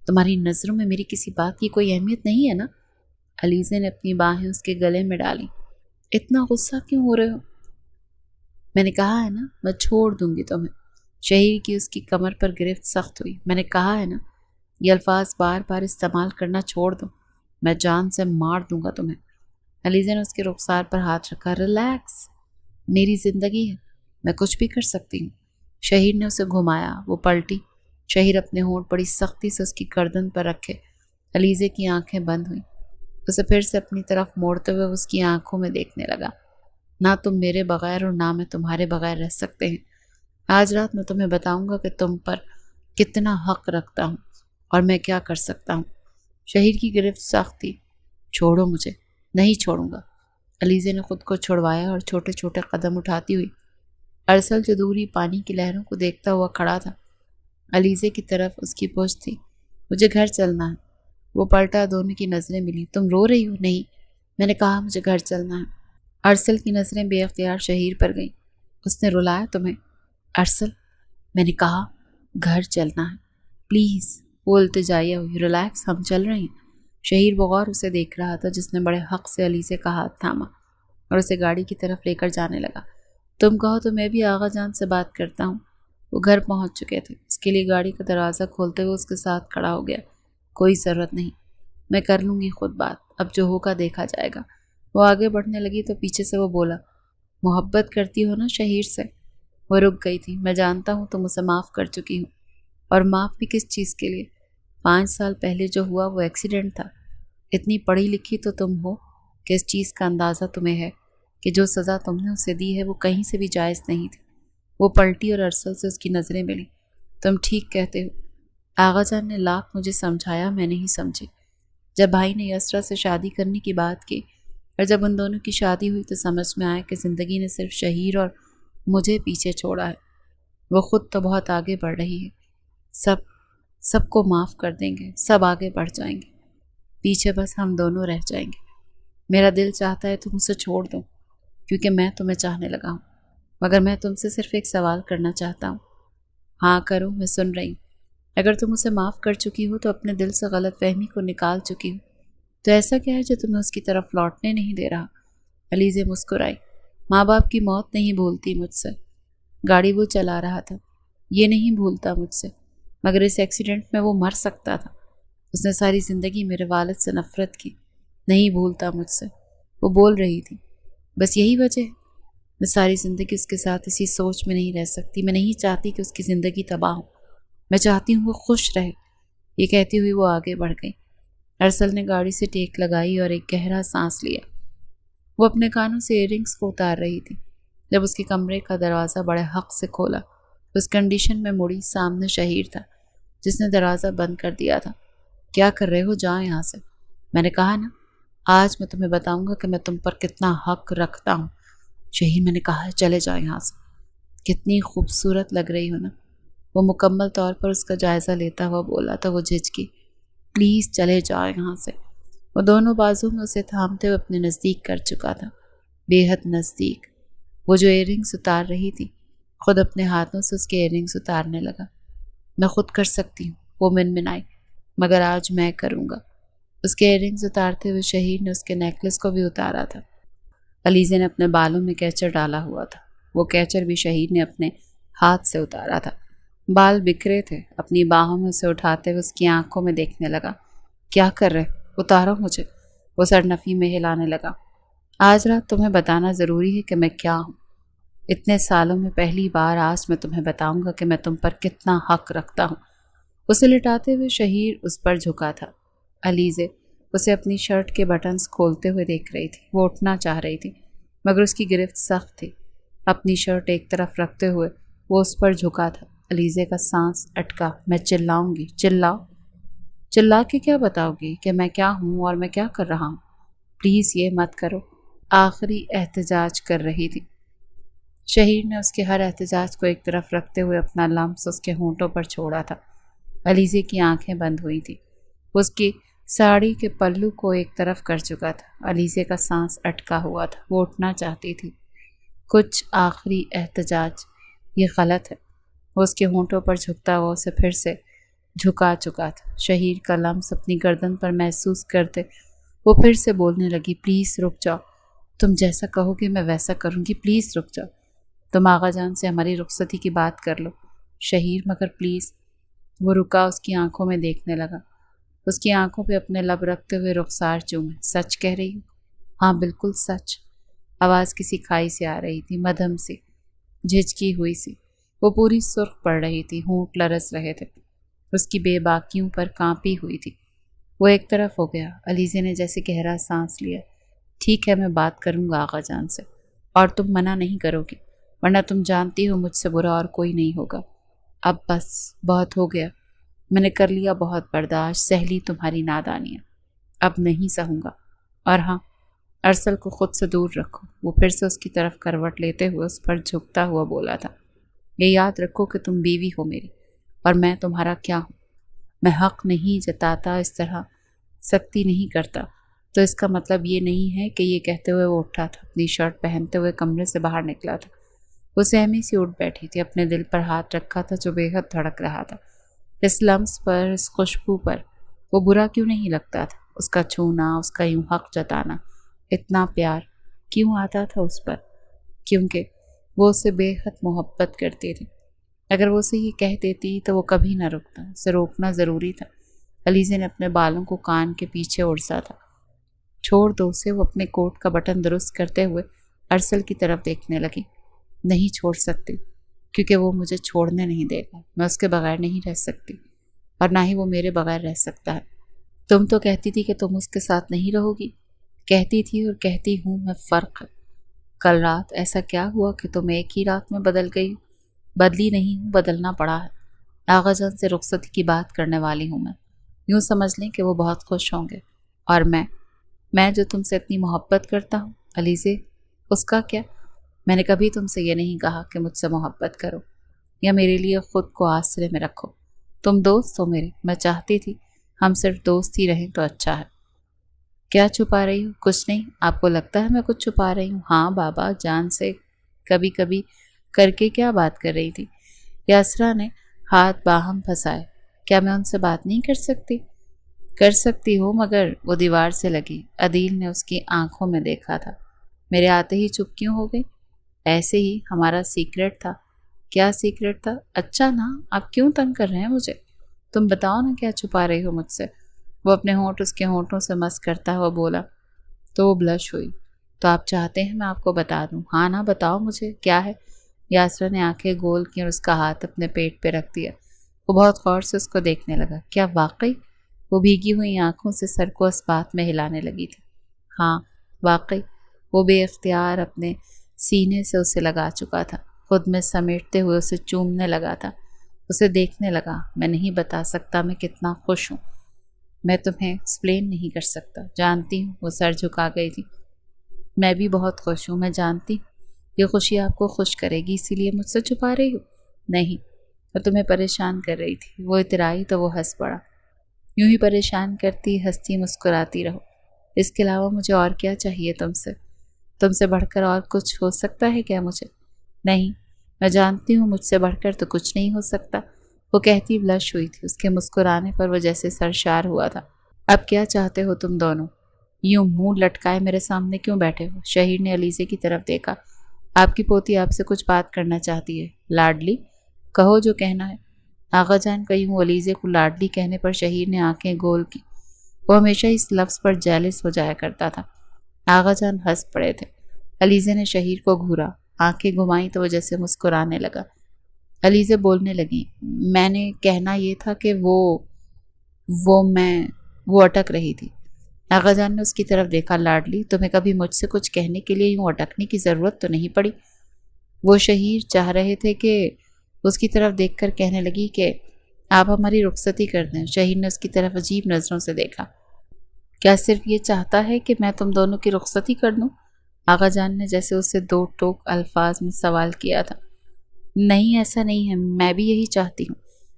تمہاری نظروں میں میری کسی بات کی کوئی اہمیت نہیں ہے نا؟ علیزے نے اپنی باہیں اس کے گلے میں ڈالی۔ اتنا غصہ کیوں ہو رہے ہو؟ میں نے کہا ہے نا میں چھوڑ دوں گی تمہیں۔ شہیر کی اس کی کمر پر گرفت سخت ہوئی۔ میں نے کہا ہے نا یہ الفاظ بار بار استعمال کرنا چھوڑ دو، میں جان سے مار دوں گا تمہیں۔ علیزے نے اس کے رخسار پر ہاتھ رکھا۔ ریلیکس، میری زندگی ہے، میں کچھ بھی کر سکتی ہوں۔ شہیر نے اسے گھمایا۔ وہ پلٹی۔ شہیر اپنے ہونٹ بڑی سختی سے اس کی گردن پر رکھے۔ علیزے کی آنکھیں بند ہوئیں۔ اسے پھر سے اپنی طرف موڑتے ہوئے اس کی آنکھوں میں دیکھنے لگا۔ نہ تم میرے بغیر اور نہ میں تمہارے بغیر رہ سکتے ہیں۔ آج رات میں تمہیں بتاؤں گا کہ تم پر کتنا حق رکھتا ہوں اور میں کیا کر سکتا ہوں۔ شہیر کی گرفت سخت تھی۔ چھوڑو مجھے۔ نہیں چھوڑوں گا۔ علیزے نے خود کو چھڑوایا اور چھوٹے چھوٹے قدم اٹھاتی ہوئی ارسل جو دوری پانی کی لہروں کو دیکھتا ہوا کھڑا تھا، علیزے کی طرف اس کی پشت تھی۔ مجھے گھر چلنا ہے۔ وہ پلٹا، دونوں کی نظریں ملی۔ تم رو رہی ہو؟ نہیں، میں نے کہا مجھے گھر چلنا ہے۔ ارسل کی نظریں بے اختیار شہیر پر گئیں۔ اس نے رلایا تمہیں؟ ارسل، میں نے کہا گھر چلنا ہے، پلیز۔ وہ التجائیہ ہوئی۔ ریلیکس، ہم چل رہے ہیں۔ شہیر بغور اسے دیکھ رہا تھا جس نے بڑے حق سے علیزے کا ہاتھ تھاما اور اسے گاڑی کی طرف لے کر جانے لگا۔ تم کہو تو میں بھی آغا جان سے بات کرتا ہوں۔ وہ گھر پہنچ چکے تھے۔ اس کے لیے گاڑی کا دروازہ کھولتے ہوئے اس کے ساتھ کھڑا ہو گیا۔ کوئی ضرورت نہیں، میں کر لوں گی خود بات، اب جو ہوگا دیکھا جائے گا۔ وہ آگے بڑھنے لگی تو پیچھے سے وہ بولا، محبت کرتی ہو نا شہیر سے؟ وہ رک گئی تھی۔ میں جانتا ہوں تم اسے معاف کر چکی ہوں، اور معاف بھی کس چیز کے لیے؟ 5 سال پہلے جو ہوا وہ ایکسیڈنٹ تھا۔ اتنی پڑھی لکھی تو تم ہو کہ اس چیز کا اندازہ تمہیں ہے کہ جو سزا تم نے اسے دی ہے وہ کہیں سے بھی جائز نہیں تھی۔ وہ پلٹی اور ارسل سے اس کی نظریں ملی۔ تم ٹھیک کہتے ہو، آغا جان نے لاکھ مجھے سمجھایا، میں نہیں سمجھی۔ جب بھائی نے یسرا سے شادی کرنے کی بات کی اور جب ان دونوں کی شادی ہوئی تو سمجھ میں آیا کہ زندگی نے صرف شہیر اور مجھے پیچھے چھوڑا ہے۔ وہ خود تو بہت آگے بڑھ رہی ہے۔ سب کو معاف کر دیں گے، سب آگے بڑھ جائیں گے، پیچھے بس ہم دونوں رہ جائیں گے۔ میرا دل چاہتا ہے تم اسے چھوڑ دو کیونکہ میں تمہیں چاہنے لگا ہوں، مگر میں تم سے صرف ایک سوال کرنا چاہتا ہوں۔ ہاں کرو، میں سن رہی ہوں۔ اگر تم اسے معاف کر چکی ہو تو اپنے دل سے غلط فہمی کو نکال چکی ہو، تو ایسا کیا ہے جو تمہیں اس کی طرف لوٹنے نہیں دے رہا؟ علیزے مسکرائی۔ ماں باپ کی موت نہیں بھولتی مجھ سے۔ گاڑی وہ چلا رہا تھا، یہ نہیں بھولتا مجھ سے، مگر اس ایکسیڈنٹ میں وہ مر سکتا تھا۔ اس نے ساری زندگی میرے والد سے نفرت کی، نہیں بھولتا مجھ سے۔ وہ بول رہی تھی، بس یہی وجہ ہے میں ساری زندگی اس کے ساتھ اسی سوچ میں نہیں رہ سکتی۔ میں نہیں چاہتی کہ اس کی زندگی تباہ ہو، میں چاہتی ہوں وہ خوش رہے۔ یہ کہتی ہوئی وہ آگے بڑھ گئی۔ ارسل نے گاڑی سے ٹیک لگائی اور ایک گہرا سانس لیا۔ وہ اپنے کانوں سے ایئر رنگز کو اتار رہی تھی جب اس کے کمرے کا دروازہ بڑے حق سے کھولا۔ اس کنڈیشن میں مڑی، سامنے شہیر تھا۔ جس نے دروازہ بند کر دیا تھا۔ کیا کر رہے ہو؟ جاؤ یہاں سے۔ میں نے کہا نا، آج میں تمہیں بتاؤں گا کہ میں تم پر کتنا حق رکھتا ہوں۔ شہیر، میں نے کہا ہے چلے جاؤ یہاں سے۔ کتنی خوبصورت لگ رہی ہو نا؟ وہ مکمل طور پر اس کا جائزہ لیتا ہوا بولا تو وہ جھجکی۔ پلیز چلے جاؤ یہاں سے۔ وہ دونوں بازو میں اسے تھامتے ہوئے اپنے نزدیک کر چکا تھا، بے حد نزدیک۔ وہ جو ایئر رنگس اتار رہی تھی، خود اپنے ہاتھوں سے اس کے ایئر رنگس اتارنے لگا۔ میں خود کر سکتی ہوں، وہ منمنائی، مگر آج میں کروں گا۔ اس کے ایئر رنگس اتارتے ہوئے شہیر نے اس کے نیکلس کو بھی اتارا تھا۔ علیزے نے اپنے بالوں میں کیچر ڈالا ہوا تھا، وہ کیچر بھی شہیر نے اپنے ہاتھ سے اتارا تھا۔ بال بکھرے تھے، اپنی باہوں میں اسے اٹھاتے ہوئے اس کی آنکھوں میں دیکھنے لگا۔ کیا کر رہے؟ اتارو مجھے، وہ سرنفی میں ہلانے لگا۔ آج رات تمہیں بتانا ضروری ہے کہ میں کیا ہوں۔ اتنے سالوں میں پہلی بار آج میں تمہیں بتاؤں گا کہ میں تم پر کتنا حق رکھتا ہوں۔ اسے لٹاتے ہوئے شہیر اس پر جھکا تھا۔ علیزے اسے اپنی شرٹ کے بٹنز کھولتے ہوئے دیکھ رہی تھی۔ وہ اٹھنا چاہ رہی تھی مگر اس کی گرفت سخت تھی۔ اپنی شرٹ ایک طرف رکھتے ہوئے وہ اس پر جھکا تھا۔ علیزے کا سانس اٹکا۔ میں چلاؤں گی۔ چلاؤ؟ چلا کے کیا بتاؤ گی کہ میں کیا ہوں اور میں کیا کر رہا ہوں؟ پلیز یہ مت کرو، آخری احتجاج کر رہی تھی۔ شہیر نے اس کے ہر احتجاج کو ایک طرف رکھتے ہوئے اپنا لمس اس کے ہونٹوں پر چھوڑا تھا۔ علیزے کی آنکھیں بند ہوئی تھیں، اس کی ساڑی کے پلو کو ایک طرف کر چکا تھا۔ علیزے کا سانس اٹکا ہوا تھا، وہ اٹھنا چاہتی تھی۔ کچھ آخری احتجاج، یہ غلط ہے۔ وہ اس کے ہونٹوں پر جھکتا ہوا اسے پھر سے جھکا چکا تھا۔ شہیر کا لمس اپنی گردن پر محسوس کرتے وہ پھر سے بولنے لگی، پلیز رک جاؤ، تم جیسا کہو گے میں ویسا کروں گی، پلیز رک جاؤ۔ تم آغا جان سے ہماری رخصتی کی بات کر لو شہیر، مگر پلیز۔ وہ رکا، اس کی آنکھوں میں دیکھنے لگا، اس کی آنکھوں پہ اپنے لب رکھتے ہوئے رخسار چومے۔ سچ کہہ رہی ہوں؟ ہاں بالکل سچ۔ آواز کسی کھائی سے آ رہی تھی، مدھم سی، جھجکی ہوئی سی۔ وہ پوری سرخ پڑ رہی تھی، ہونٹ لرز رہے تھے، اس کی بے باکیوں پر کانپی ہوئی تھی۔ وہ ایک طرف ہو گیا۔ علیزے نے جیسے گہرا سانس لیا۔ ٹھیک ہے، میں بات کروں گا آغا جان سے، اور تم منع نہیں کرو گی، ورنہ تم جانتی ہو مجھ سے برا اور کوئی نہیں ہوگا۔ اب بس بہت ہو گیا، میں نے کر لیا بہت برداشت، سہ لی تمہاری نادانیاں، اب نہیں سہوں گا۔ اور ہاں، ارسل کو خود سے دور رکھو۔ وہ پھر سے اس کی طرف کروٹ لیتے ہوئے اس پر جھکتا ہوا بولا تھا۔ یہ یاد رکھو کہ تم بیوی ہو میری، اور میں تمہارا کیا ہوں۔ میں حق نہیں جتاتا، اس طرح سختی نہیں کرتا، تو اس کا مطلب یہ نہیں ہے کہ یہ کہتے ہوئے وہ اٹھا تھا، اپنی شرٹ پہنتے ہوئے کمرے سے باہر نکلا تھا۔ وہ سہمی سی اٹھ بیٹھی تھی، اپنے دل پر ہاتھ رکھا تھا جو بے حد دھڑک رہا تھا۔ اس لمس پر، اس خوشبو پر وہ برا کیوں نہیں لگتا تھا؟ اس کا چھونا، اس کا یوں حق جتانا، اتنا پیار کیوں آتا تھا اس پر؟ کیونکہ وہ اسے بے حد محبت کرتی تھی۔ اگر وہ اسے یہ کہہ دیتی تو وہ کبھی نہ رکتا، اسے روکنا ضروری تھا۔ علیزے نے اپنے بالوں کو کان کے پیچھے اڑسا تھا۔ چھوڑ دو اسے، وہ اپنے کوٹ کا بٹن درست کرتے ہوئے ارسل کی طرف دیکھنے لگی۔ نہیں چھوڑ سکتی، کیونکہ وہ مجھے چھوڑنے نہیں دے گا، میں اس کے بغیر نہیں رہ سکتی، اور نہ ہی وہ میرے بغیر رہ سکتا ہے۔ تم تو کہتی تھی کہ تم اس کے ساتھ نہیں رہو گی، کہتی تھی اور کہتی ہوں میں، فرق ہے۔ کل رات ایسا کیا ہوا کہ تم ایک ہی رات میں بدل گئی؟ بدلی نہیں ہوں، بدلنا پڑا ہے۔ آغا جان سے رخصتی کی بات کرنے والی ہوں میں، یوں سمجھ لیں کہ وہ بہت خوش ہوں گے، اور میں جو تم سے اتنی محبت کرتا ہوں۔ علیزے، اس کا کیا؟ میں نے کبھی تم سے یہ نہیں کہا کہ مجھ سے محبت کرو یا میرے لیے خود کو آسرے میں رکھو۔ تم دوست ہو میرے، میں چاہتی تھی ہم صرف دوست ہی رہیں تو اچھا ہے۔ کیا چھپا رہی ہو؟ کچھ نہیں۔ آپ کو لگتا ہے میں کچھ چھپا رہی ہوں؟ ہاں بابا جان سے کبھی کبھی کر کے کیا بات کر رہی تھی؟ یاسرا نے ہاتھ باہم پھنسائے۔ کیا میں ان سے بات نہیں کر سکتی؟ کر سکتی ہو، مگر وہ دیوار سے لگی۔ عدیل نے اس کی آنکھوں میں دیکھا تھا۔ میرے آتے ہی چپ کیوں ہو گئی؟ ایسے ہی، ہمارا سیکرٹ تھا۔ کیا سیکرٹ تھا؟ اچھا نا، آپ کیوں تنگ کر رہے ہیں مجھے؟ تم بتاؤ نا کیا چھپا رہی ہو مجھ سے؟ وہ اپنے ہونٹ اس کے ہونٹوں سے مس کرتا ہوا بولا تو وہ بلش ہوئی۔ تو آپ چاہتے ہیں میں آپ کو بتا دوں؟ ہاں نا، بتاؤ مجھے کیا ہے۔ یاسرا نے آنکھیں گول کی اور اس کا ہاتھ اپنے پیٹ پہ رکھ دیا۔ وہ بہت غور سے اس کو دیکھنے لگا۔ کیا واقعی؟ وہ بھیگی ہوئی آنکھوں سے سر کو اس بات میں ہلانے لگی تھی۔ ہاں واقعی۔ وہ بے اختیار اپنے سینے سے اسے لگا چکا تھا، خود میں سمیٹتے ہوئے اسے چومنے لگا تھا۔ اسے دیکھنے لگا۔ میں نہیں بتا سکتا میں کتنا خوش ہوں، میں تمہیں ایکسپلین نہیں کر سکتا۔ جانتی ہوں، وہ سر جھکا گئی تھی۔ میں بھی بہت خوش ہوں، میں جانتی ہوں یہ خوشی آپ کو خوش کرے گی، اسی لیے مجھ سے چھپا رہی ہو۔ نہیں، میں تمہیں پریشان کر رہی تھی۔ وہ اترائی تو وہ ہنس پڑا۔ یوں ہی پریشان کرتی، ہنستی، مسکراتی رہو، اس کے علاوہ مجھے اور کیا چاہیے تم سے بڑھ کر اور کچھ ہو سکتا ہے کیا مجھے؟ نہیں، میں جانتی ہوں مجھ سے بڑھ کر تو کچھ نہیں ہو سکتا، وہ کہتی بلش ہوئی تھی۔ اس کے مسکرانے پر وہ جیسے سرشار ہوا تھا۔ اب کیا چاہتے ہو تم دونوں؟ یوں منہ لٹکائے میرے سامنے کیوں بیٹھے ہو؟ شہیر نے علیزے کی طرف دیکھا۔ آپ کی پوتی آپ سے کچھ بات کرنا چاہتی ہے لاڈلی، کہو جو کہنا ہے۔ آغا جان کا یوں علیزے کو لاڈلی کہنے پر شہیر نے آنکھیں گول کی۔ وہ ہمیشہ اس لفظ پر جیلس ہو جایا کرتا تھا۔ آغا جان ہنس پڑے تھے۔ علیزے نے شہیر کو گھورا، آنکھیں گھمائیں تو وہ جیسے مسکرانے لگا۔ علیزے بولنے لگی، میں نے کہنا یہ تھا کہ وہ اٹک رہی تھی۔ آغا جان نے اس کی طرف دیکھا۔ لاڈلی، تمہیں کبھی مجھ سے کچھ کہنے کے لیے یوں اٹکنے کی ضرورت تو نہیں پڑی؟ وہ شہیر چاہ رہے تھے کہ اس کی طرف دیکھ کر کہنے لگی کہ آپ ہماری رخصتی کر دیں۔ شہیر نے اس کی طرف عجیب نظروں سے دیکھا۔ کیا صرف یہ چاہتا ہے کہ میں تم دونوں کی رخصتی کر دوں؟ آغا جان نے جیسے اسے دو ٹوک الفاظ میں سوال کیا تھا۔ نہیں، ایسا نہیں ہے، میں بھی یہی چاہتی ہوں۔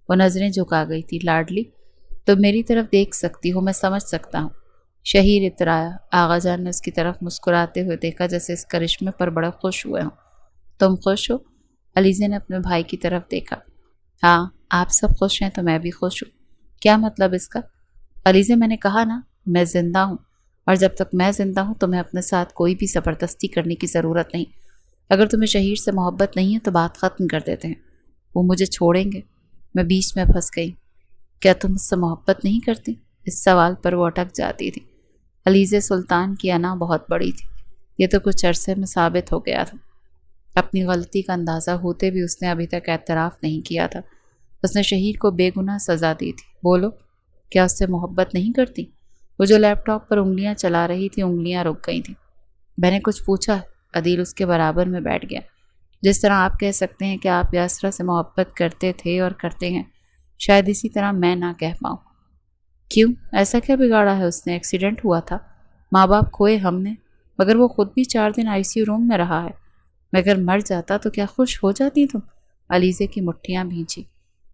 وہ نظریں جھکا گئی تھی۔ لاڈلی، تم میری طرف دیکھ سکتی ہو، میں سمجھ سکتا ہوں۔ شہیر اترایا۔ آغا جان نے اس کی طرف مسکراتے ہوئے دیکھا جیسے اس کرشمے پر بڑا خوش ہوئے ہوں۔ تم خوش ہو؟ علیزے نے اپنے بھائی کی طرف دیکھا۔ ہاں، آپ سب خوش ہیں تو میں بھی خوش ہوں۔ کیا مطلب اس کا؟ علیزے، میں نے کہا نا، میں زندہ ہوں، اور جب تک میں زندہ ہوں تمہیں اپنے ساتھ کوئی بھی زبردستی کرنے کی ضرورت نہیں۔ اگر تمہیں شہیر سے محبت نہیں ہے تو بات ختم کر دیتے ہیں۔ وہ مجھے چھوڑیں گے؟ میں بیچ میں پھنس گئی۔ کیا تم اس سے محبت نہیں کرتی؟ اس سوال پر وہ اٹک جاتی تھی۔ علیزے سلطان کی انا بہت بڑی تھی، یہ تو کچھ عرصے میں ثابت ہو گیا تھا۔ اپنی غلطی کا اندازہ ہوتے بھی اس نے ابھی تک اعتراف نہیں کیا تھا۔ اس نے شہیر کو بے گناہ سزا دی تھی۔ بولو، کیا اس سے محبت نہیں کرتی؟ وہ جو لیپ ٹاپ پر انگلیاں چلا رہی تھی، انگلیاں رک گئی تھیں۔ میں نے کچھ پوچھا ہے؟ عدیل اس کے برابر میں بیٹھ گیا۔ جس طرح آپ کہہ سکتے ہیں کہ آپ یاسرا سے محبت کرتے تھے اور کرتے ہیں، شاید اسی طرح میں نہ کہہ پاؤں۔ کیوں؟ ایسا کیا بگاڑا ہے اس نے؟ ایکسیڈنٹ ہوا تھا، ماں باپ کھوئے ہم نے، مگر وہ خود بھی 4 دن ICU روم میں رہا ہے۔ مگر مر جاتا تو کیا خوش ہو جاتی تم؟ علیزے کی مٹھیاں بھینچی۔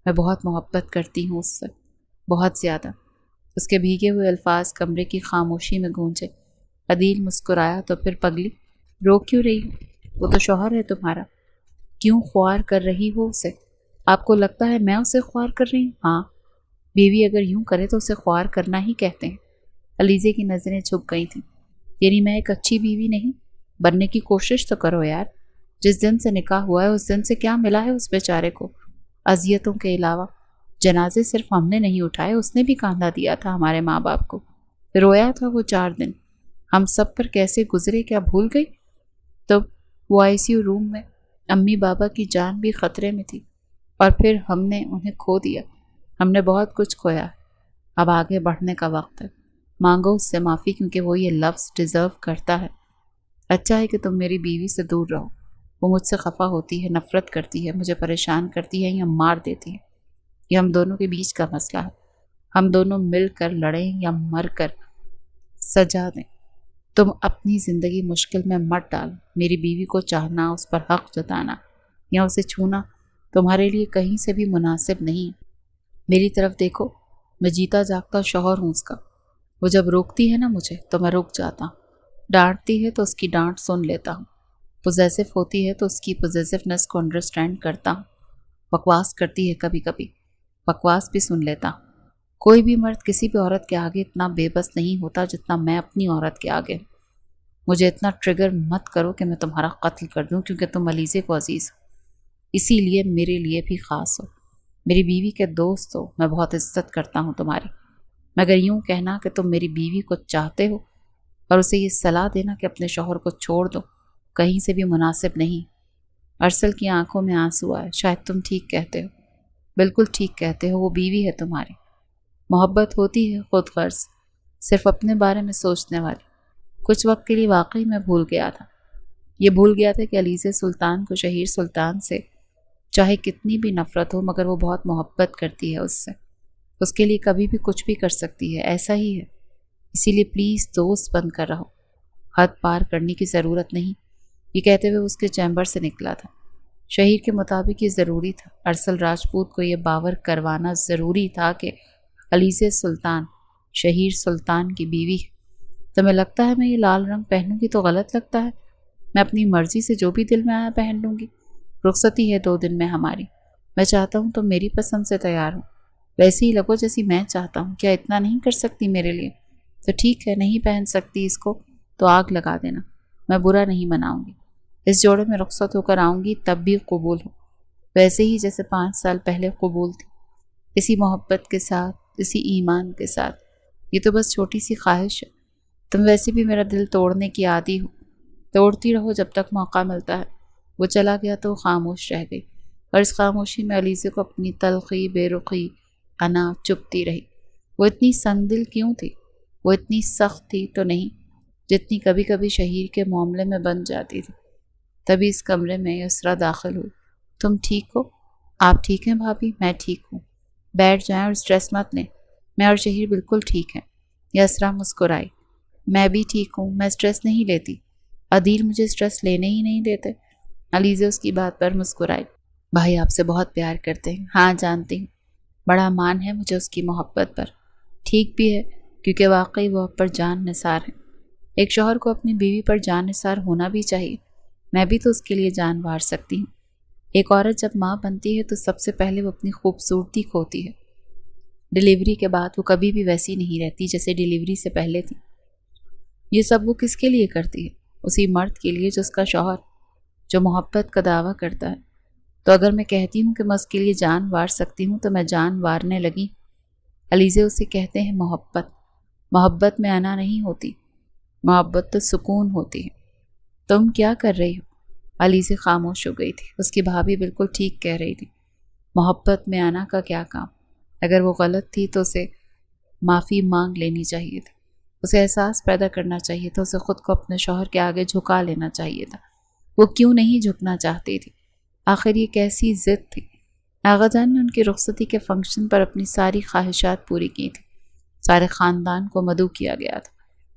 میں بہت محبت کرتی ہوں اس سے، بہت زیادہ۔ اس کے بھیگے ہوئے الفاظ کمرے کی خاموشی میں گونجے۔ عدیل مسکرایا، تو پھر پگلی رو کیوں رہی ہو؟ وہ تو شوہر ہے تمہارا، کیوں خوار کر رہی ہو اسے؟ آپ کو لگتا ہے میں اسے خوار کر رہی ہوں؟ ہاں، بیوی اگر یوں کرے تو اسے خوار کرنا ہی کہتے ہیں۔ علیزے کی نظریں جھک گئی تھیں۔ یعنی میں ایک اچھی بیوی نہیں؟ بننے کی کوشش تو کرو یار۔ جس دن سے نکاح ہوا ہے اس دن سے کیا ملا ہے اس بیچارے کو؟ اذیتوں کے علاوہ۔ جنازے صرف ہم نے نہیں اٹھائے، اس نے بھی کاندھا دیا تھا ہمارے ماں باپ کو، رویا تھا وہ 4 دن۔ ہم سب پر کیسے گزرے کیا بھول گئی؟ تو وہ ICU روم میں، امی بابا کی جان بھی خطرے میں تھی، اور پھر ہم نے انہیں کھو دیا۔ ہم نے بہت کچھ کھویا، اب آگے بڑھنے کا وقت ہے۔ مانگو اس سے معافی، کیونکہ وہ یہ لفظ ڈیزرو کرتا ہے۔ اچھا ہے کہ تم میری بیوی سے دور رہو۔ وہ مجھ سے خفا ہوتی ہے، نفرت کرتی ہے، مجھے پریشان کرتی ہے یا مار دیتی ہے۔ یہ ہم دونوں کے بیچ کا مسئلہ ہے۔ ہم دونوں مل کر لڑیں یا مر کر سجا دیں۔ تم اپنی زندگی مشکل میں مت ڈالو۔ میری بیوی کو چاہنا، اس پر حق جتانا یا اسے چھونا تمہارے لیے کہیں سے بھی مناسب نہیں۔ میری طرف دیکھو، میں جیتا جاگتا شوہر ہوں اس کا۔ وہ جب روکتی ہے نا مجھے تو میں رک جاتا ہوں، ڈانٹتی ہے تو اس کی ڈانٹ سن لیتا ہوں، پوزیسو ہوتی ہے تو اس کی پوزیسونیس کو انڈرسٹینڈ کرتا ہوں، بکواس کرتی ہے کبھی کبھی، بکواس بھی سن لیتا ہوں۔ کوئی بھی مرد کسی بھی عورت کے آگے اتنا بے بس نہیں ہوتا جتنا میں اپنی عورت کے آگے ہوں۔ مجھے اتنا ٹریگر مت کرو کہ میں تمہارا قتل کر دوں، کیونکہ تم علیزے کو عزیز ہو، اسی لیے میرے لیے بھی خاص ہو، میری بیوی کے دوست ہو، میں بہت عزت کرتا ہوں تمہاری۔ مگر یوں کہنا کہ تم میری بیوی کو چاہتے ہو اور اسے یہ صلاح دینا کہ اپنے شوہر کو چھوڑ دو، کہیں سے بھی مناسب نہیں۔ ارسل کی آنکھوں میں آنسو آئے۔ شاید تم ٹھیک کہتے ہو، بالکل ٹھیک کہتے ہو، وہ بیوی ہے تمہاری، محبت ہوتی ہے خود غرض، صرف اپنے بارے میں سوچنے والی۔ کچھ وقت کے لیے واقعی میں بھول گیا تھا، یہ بھول گیا تھا کہ علیزے سلطان کو شہیر سلطان سے چاہے کتنی بھی نفرت ہو، مگر وہ بہت محبت کرتی ہے اس سے، اس کے لیے کبھی بھی کچھ بھی کر سکتی ہے، ایسا ہی ہے۔ اسی لیے پلیز دوست بن کر رہو، حد پار کرنے کی ضرورت نہیں۔ یہ کہتے ہوئے اس کے چیمبر سے نکلا تھا۔ شہیر کے مطابق یہ ضروری تھا، ارسل راجپوت کو یہ باور کروانا ضروری تھا کہ علیزہ سلطان شہیر سلطان کی بیوی ہے۔ تمہیں لگتا ہے میں یہ لال رنگ پہنوں گی تو غلط لگتا ہے؟ میں اپنی مرضی سے جو بھی دل میں آیا پہن لوں گی۔ رخصتی ہے 2 دن میں ہماری، میں چاہتا ہوں تم میری پسند سے تیار ہو، ویسے ہی لگو جیسی میں چاہتا ہوں۔ کیا اتنا نہیں کر سکتی میرے لیے؟ تو ٹھیک ہے، نہیں پہن سکتی اس کو تو آگ لگا دینا، میں برا نہیں مناؤں گی۔ اس جوڑے میں رخصت ہو کر آؤں گی تب بھی قبول ہو، ویسے ہی جیسے 5 سال پہلے قبول تھی، اسی محبت کے ساتھ، اسی ایمان کے ساتھ۔ یہ تو بس چھوٹی سی خواہش ہے، تم ویسے بھی میرا دل توڑنے کی عادی ہو، توڑتی رہو جب تک موقع ملتا ہے۔ وہ چلا گیا تو خاموش رہ گئی، اور اس خاموشی میں علیزہ کو اپنی تلخی، بے رخی، انا چپتی رہی۔ وہ اتنی سنگ دل کیوں تھی؟ وہ اتنی سخت تھی تو نہیں جتنی کبھی کبھی شہیر کے معاملے میں بن جاتی تھی۔ تبھی اس کمرے میں یسریٰ داخل ہوئی۔ تم ٹھیک ہو؟ آپ ٹھیک ہیں بھابھی؟ میں ٹھیک ہوں، بیٹھ جائیں اور اسٹریس مت لیں، میں اور شہیر بالکل ٹھیک ہیں۔ یسریٰ مسکرائی۔ میں بھی ٹھیک ہوں، میں اسٹریس نہیں لیتی، عدیل مجھے اسٹریس لینے ہی نہیں دیتے۔ علیزہ اس کی بات پر مسکرائی۔ بھائی آپ سے بہت پیار کرتے ہیں، ہاں جانتی ہوں، بڑا مان ہے مجھے اس کی محبت پر۔ ٹھیک بھی ہے، کیونکہ واقعی وہ اب پر جان نثار ہے۔ ایک شوہر کو اپنی بیوی پر جان نثار ہونا بھی چاہیے، میں بھی تو اس کے لیے جان وار سکتی ہوں۔ ایک عورت جب ماں بنتی ہے تو سب سے پہلے وہ اپنی خوبصورتی کھوتی ہے۔ ڈیلیوری کے بعد وہ کبھی بھی ویسی نہیں رہتی جیسے ڈیلیوری سے پہلے تھی۔ یہ سب وہ کس کے لیے کرتی ہے؟ اسی مرد کے لیے جو اس کا شوہر، جو محبت کا دعویٰ کرتا ہے۔ تو اگر میں کہتی ہوں کہ میں اس کے لیے جان وار سکتی ہوں تو میں جان وارنے لگی۔ علیزہ اسے کہتے ہیں محبت۔ محبت میں انا نہیں ہوتی، محبت تو سکون ہوتی ہے۔ تم کیا کر رہی ہو؟ علیزہ خاموش ہو گئی تھی۔ اس کی بھابھی بالکل ٹھیک کہہ رہی تھی، محبت میں انا کا کیا کام؟ اگر وہ غلط تھی تو اسے معافی مانگ لینی چاہیے تھی، اسے احساس پیدا کرنا چاہیے تھا، اسے خود کو اپنے شوہر کے آگے جھکا لینا چاہیے تھا۔ وہ کیوں نہیں جھکنا چاہتی تھی؟ آخر یہ کیسی ضد تھی؟ آغا جان نے ان کی رخصتی کے فنکشن پر اپنی ساری خواہشات پوری کی تھی، سارے خاندان کو مدعو کیا گیا تھا۔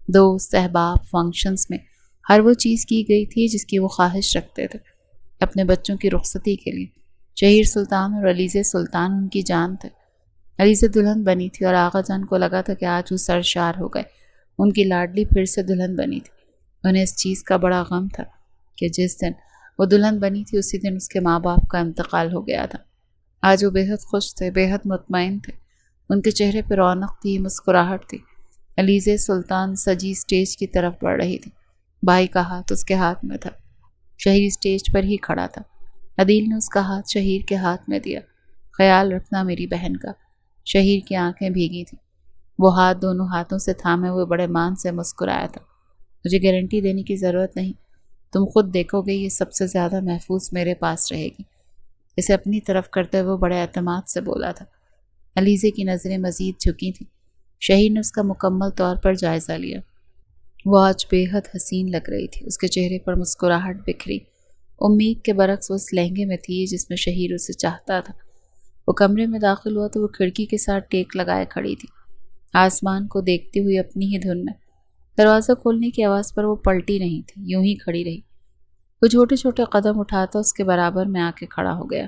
دوست احباب فنکشنز میں ہر وہ چیز کی گئی تھی جس کی وہ خواہش رکھتے تھے۔ اپنے بچوں کی رخصتی کے لیے شہیر سلطان اور علیزہ سلطان ان کی جان تھے۔ علیزہ دلہن بنی تھی اور آغا جان کو لگا تھا کہ آج وہ سرشار ہو گئے، ان کی لاڈلی پھر سے دلہن بنی تھی۔ انہیں اس چیز کا بڑا غم تھا کہ جس دن وہ دلہن بنی تھی اسی دن اس کے ماں باپ کا انتقال ہو گیا تھا۔ آج وہ بے حد خوش تھے، بے حد مطمئن تھے، ان کے چہرے پہ رونق تھی، مسکراہٹ تھی۔ علیزہ سلطان سجی اسٹیج کی طرف بڑھ رہی تھی، بھائی کا ہاتھ اس کے ہاتھ میں تھا۔ شہیر اسٹیج پر ہی کھڑا تھا۔ عدیل نے اس کا ہاتھ شہیر کے ہاتھ میں دیا۔ خیال رکھنا میری بہن کا۔ شہیر کی آنکھیں بھیگی تھیں، وہ ہاتھ دونوں ہاتھوں سے تھامے ہوئے بڑے مان سے مسکرایا تھا۔ مجھے گارنٹی دینے کی ضرورت نہیں، تم خود دیکھو گے یہ سب سے زیادہ محفوظ میرے پاس رہے گی۔ اسے اپنی طرف کرتے ہوئے بڑے اعتماد سے بولا تھا۔ علیزہ کی نظریں مزید جھکی تھیں۔ شہیر نے اس کا مکمل طور پر جائزہ لیا۔ وہ آج بے حد حسین لگ رہی تھی، اس کے چہرے پر مسکراہٹ بکھری، امید کے برعکس وہ اس لہنگے میں تھی جس میں شہیر اسے چاہتا تھا۔ وہ کمرے میں داخل ہوا تو وہ کھڑکی کے ساتھ ٹیک لگائے کھڑی تھی، آسمان کو دیکھتی ہوئی اپنی ہی دھن میں۔ دروازہ کھولنے کی آواز پر وہ پلٹی نہیں تھی، یوں ہی کھڑی رہی۔ وہ چھوٹے چھوٹے قدم اٹھاتا اس کے برابر میں آ کے کھڑا ہو گیا۔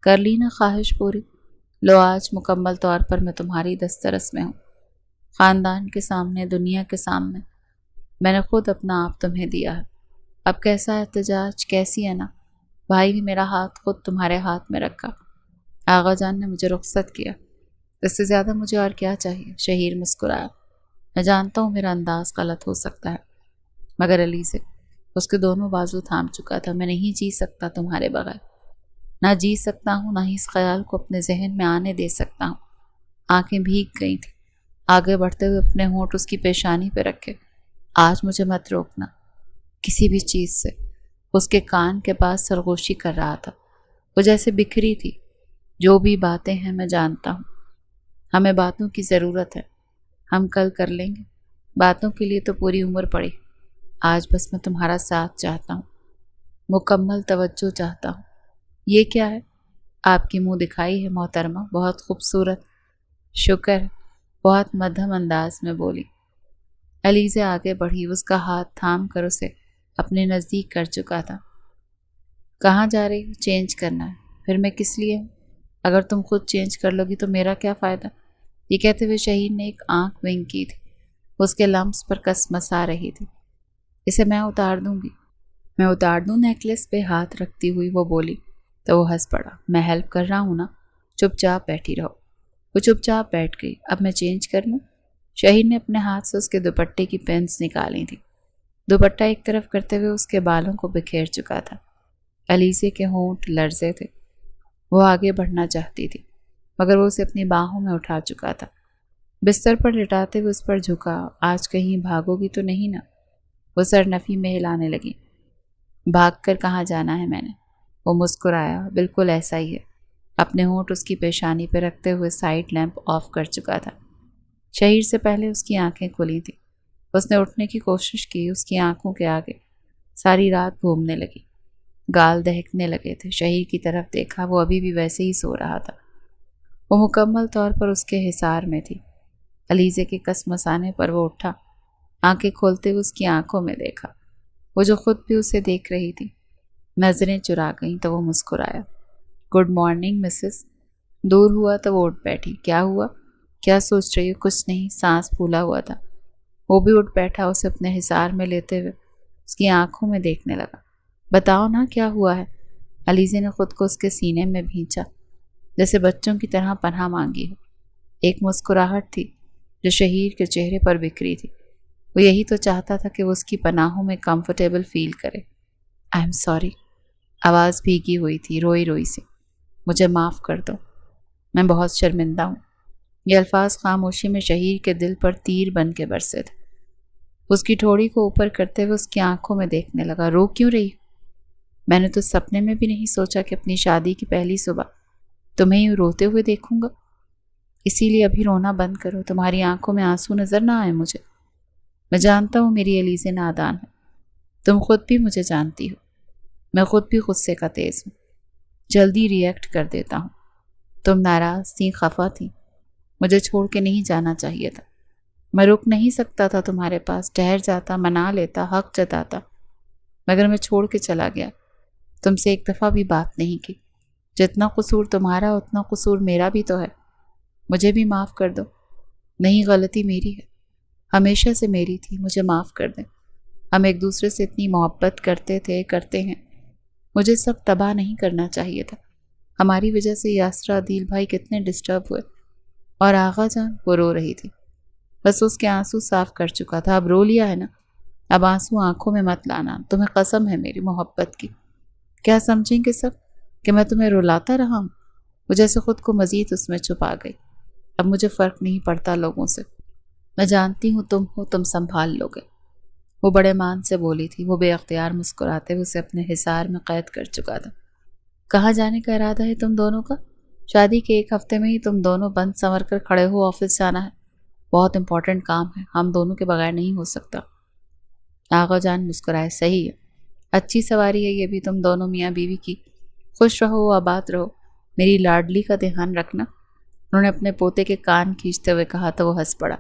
کر لی نا خواہش پوری؟ لو آج مکمل طور پر میں تمہاری دسترس میں ہوں، خاندان کے سامنے، دنیا کے سامنے میں نے خود اپنا آپ تمہیں دیا ہے۔ اب کیسا احتجاج، کیسی انا؟ بھائی نے میرا ہاتھ خود تمہارے ہاتھ میں رکھا، آغا جان نے مجھے رخصت کیا، اس سے زیادہ مجھے اور کیا چاہیے؟ شہیر مسکرایا۔ میں جانتا ہوں میرا انداز غلط ہو سکتا ہے، مگر علیزہ اس کے دونوں بازو تھام چکا تھا۔ میں نہیں جی سکتا تمہارے بغیر، نہ جی سکتا ہوں، نہ ہی اس خیال کو اپنے ذہن میں آنے دے سکتا ہوں۔ آنکھیں بھیگ گئی تھیں، آگے بڑھتے ہوئے اپنے ہونٹ اس کی پیشانی پہ رکھے۔ آج مجھے مت روکنا کسی بھی چیز سے۔ اس کے کان کے پاس سرگوشی کر رہا تھا، وہ جیسے بکھری تھی۔ جو بھی باتیں ہیں میں جانتا ہوں، ہمیں باتوں کی ضرورت ہے، ہم کل کر لیں گے، باتوں کے لیے تو پوری عمر پڑی۔ آج بس میں تمہارا ساتھ چاہتا ہوں، مکمل توجہ چاہتا ہوں، یہ کیا ہے؟ آپ کی منہ دکھائی ہے محترمہ، بہت خوبصورت۔ شکر ہے، بہت مدھم انداز میں بولی۔ علیزہ آگے بڑھی، اس کا ہاتھ تھام کر اسے اپنے نزدیک کر چکا تھا۔ کہاں جا رہی ہو؟ چینج کرنا ہے۔ پھر میں کس لیے ہوں؟ اگر تم خود چینج کر لو گی تو میرا کیا فائدہ؟ یہ کہتے ہوئے شہید نے ایک آنکھ ونک کی تھی، اس کے لمس پر کسمسا رہی تھی۔ اسے میں اتار دوں گی، میں اتار دوں نیکلس پہ ہاتھ رکھتی ہوئی وہ بولی تو وہ ہنس پڑا۔ میں ہیلپ کر رہا ہوں نا، چپ چاپ بیٹھی رہو۔ وہ چپ چاپ بیٹھ گئی۔ اب میں چینج کر لوں؟ شہید نے اپنے ہاتھ سے اس کے دوپٹے کی پینس نکالی تھی۔ دوپٹہ ایک طرف کرتے ہوئے اس کے بالوں کو بکھیر چکا تھا۔ علیزہ کے ہونٹ لرزے تھے، وہ آگے بڑھنا چاہتی تھی مگر وہ اسے اپنی باہوں میں اٹھا چکا تھا۔ بستر پر لٹاتے ہوئے اس پر جھکا۔ آج کہیں بھاگو گی تو نہیں نا؟ وہ سر نفی میں ہلانے لگی۔ بھاگ کر کہاں جانا ہے میں نے؟ وہ مسکرایا۔ بالکل ایسا ہی ہے۔ اپنے ہونٹ اس کی پیشانی پہ رکھتے ہوئے سائڈ لیمپ آف کر چکا تھا۔ شہیر سے پہلے اس کی آنکھیں کھلی تھیں۔ اس نے اٹھنے کی کوشش کی، اس کی آنکھوں کے آگے ساری رات گھومنے لگی، گال دہکنے لگے تھے۔ شہیر کی طرف دیکھا، وہ ابھی بھی ویسے ہی سو رہا تھا۔ وہ مکمل طور پر اس کے حصار میں تھی۔ علیزہ کے کسمسانے پر وہ اٹھا، آنکھیں کھولتے ہوئے اس کی آنکھوں میں دیکھا، وہ جو خود بھی اسے دیکھ رہی تھی۔ نظریں چرا گئیں تو وہ مسکرایا۔ Good morning Mrs. دور ہوا تو وہ اٹھ بیٹھی۔ کیا ہوا؟ کیا سوچ رہی ہو؟ کچھ نہیں، سانس پھولا ہوا تھا۔ وہ بھی اٹھ بیٹھا، اسے اپنے حصار میں لیتے ہوئے اس کی آنکھوں میں دیکھنے لگا۔ بتاؤ نا کیا ہوا ہے؟ علیزہ نے خود کو اس کے سینے میں بھینچا، جیسے بچوں کی طرح پناہ مانگی ہو۔ ایک مسکراہٹ تھی جو شہیر کے چہرے پر بکھری تھی۔ وہ یہی تو چاہتا تھا کہ وہ اس کی پناہوں میں کمفرٹیبل فیل کرے۔ I am sorry. آواز بھیگی ہوئی تھی، روئی روئی سے۔ مجھے معاف کر دو، میں بہت شرمندہ ہوں۔ یہ الفاظ خاموشی میں شہیر کے دل پر تیر بن کے برسے تھے۔ اس کی ٹھوڑی کو اوپر کرتے ہوئے اس کی آنکھوں میں دیکھنے لگا۔ رو کیوں رہی؟ میں نے تو سپنے میں بھی نہیں سوچا کہ اپنی شادی کی پہلی صبح تمہیں یوں روتے ہوئے دیکھوں گا۔ اسی لیے ابھی رونا بند کرو، تمہاری آنکھوں میں آنسو نظر نہ آئے مجھے۔ میں جانتا ہوں میری علیزہ نادان ہے، تم خود بھی مجھے جانتی ہو۔ میں خود بھی غصے کا تیز ہوں، جلدی ری ایکٹ کر دیتا ہوں۔ تم ناراض تھی، خفا تھی، مجھے چھوڑ کے نہیں جانا چاہیے تھا۔ میں رک نہیں سکتا تھا تمہارے پاس، ٹھہر جاتا، منا لیتا، حق جتاتا، مگر میں چھوڑ کے چلا گیا۔ تم سے ایک دفعہ بھی بات نہیں کی۔ جتنا قصور تمہارا اتنا قصور میرا بھی تو ہے، مجھے بھی معاف کر دو۔ نہیں، غلطی میری ہے، ہمیشہ سے میری تھی، مجھے معاف کر دیں۔ ہم ایک دوسرے سے اتنی محبت کرتے تھے، کرتے ہیں، مجھے سب تباہ نہیں کرنا چاہیے تھا۔ ہماری وجہ سے یاسر عدیل بھائی کتنے ڈسٹرب ہوئے، اور آغا جان، وہ رو رہی تھی۔ بس اس کے آنسو صاف کر چکا تھا۔ اب رو لیا ہے نا، اب آنسو آنکھوں میں مت لانا، تمہیں قسم ہے میری محبت کی۔ کیا سمجھیں گے سب کہ میں تمہیں رلاتا رہا ہوں؟ وہ جیسے خود کو مزید اس میں چھپا گئی۔ اب مجھے فرق نہیں پڑتا لوگوں سے، میں جانتی ہوں تم ہو، تم سنبھال لو گے۔ وہ بڑے مان سے بولی تھی۔ وہ بے اختیار مسکراتے ہوئے اسے اپنے حصار میں قید کر چکا تھا۔ کہاں جانے کا ارادہ ہے تم دونوں کا؟ شادی کے ایک ہفتے میں ہی تم دونوں بند سنور کر کھڑے ہو آفس جانا ہے؟ بہت امپورٹنٹ کام ہے، ہم دونوں کے بغیر نہیں ہو سکتا۔ آغا جان مسکرائے۔ صحیح ہے، اچھی سواری ہے یہ بھی تم دونوں میاں بیوی کی۔ خوش رہو، آباد رہو، میری لاڈلی کا دھیان رکھنا۔ انہوں نے اپنے پوتے کے کان کھینچتے ہوئے کہا تو وہ ہنس پڑا۔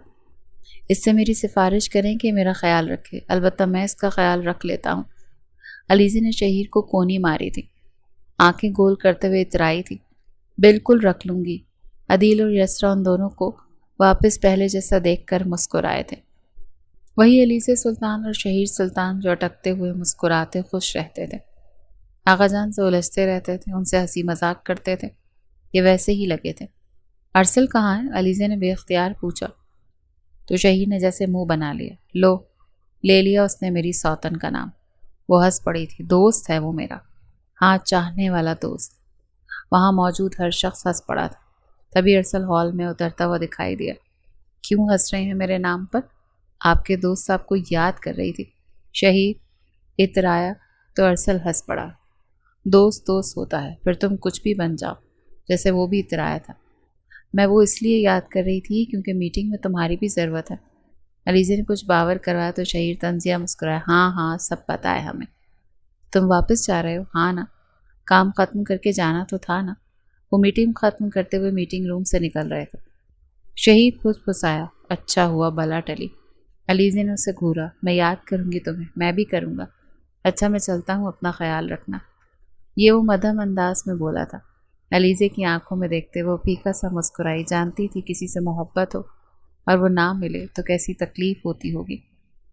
اس سے میری سفارش کریں کہ میرا خیال رکھے۔ البتہ میں اس کا خیال رکھ لیتا ہوں۔ علیزہ نے شہیر کو کونی ماری تھی، آنکھیں گول کرتے ہوئے اترائی تھی۔ بالکل رکھ لوں گی۔ عدیل اور یسرا ان دونوں کو واپس پہلے جیسا دیکھ کر مسکرائے تھے۔ وہی علیزہ سلطان اور شہیر سلطان جو اٹکتے ہوئے مسکراتے خوش رہتے تھے، آغا جان سے الجھتے رہتے تھے، ان سے ہنسی مذاق کرتے تھے، یہ ویسے ہی لگے تھے۔ ارسل کہاں ہے؟ علیزہ نے بے اختیار پوچھا تو شہیر نے جیسے منہ بنا لیا۔ لو، لے لیا اس نے میری سوتن کا نام۔ وہ ہنس پڑی تھی۔ دوست ہے وہ میرا، ہاں، چاہنے والا دوست۔ وہاں موجود ہر شخص ہنس پڑا تھا۔ تبھی ارسل ہال میں اترتا ہوا دکھائی دیا۔ کیوں ہنس رہے ہیں میرے نام پر؟ آپ کے دوست آپ کو یاد کر رہی تھی۔ شہیر اترایا تو ارسل ہنس پڑا۔ دوست دوست ہوتا ہے، پھر تم کچھ بھی بن جاؤ، جیسے وہ بھی اترایا تھا۔ میں وہ اس لیے یاد کر رہی تھی کیونکہ میٹنگ میں تمہاری بھی ضرورت ہے۔ علیزہ نے کچھ باور کروایا تو شہیر طنزیہ مسکرایا۔ ہاں ہاں، سب پتہ ہے ہمیں۔ تم واپس جا رہے ہو؟ ہاں نا، کام ختم کر کے جانا تو تھا نا۔ وہ میٹنگ ختم کرتے ہوئے میٹنگ روم سے نکل رہے تھے۔ شہید پھسپھسایا، اچھا ہوا بلا ٹلی۔ علیزے نے اسے گھورا، میں یاد کروں گی تمہیں، میں بھی کروں گا۔ اچھا میں چلتا ہوں، اپنا خیال رکھنا۔ یہ وہ مدھم انداز میں بولا تھا۔ علیزے کی آنکھوں میں دیکھتے وہ پھیکا سا مسکرائی، جانتی تھی کسی سے محبت ہو اور وہ نہ ملے تو کیسی تکلیف ہوتی ہوگی۔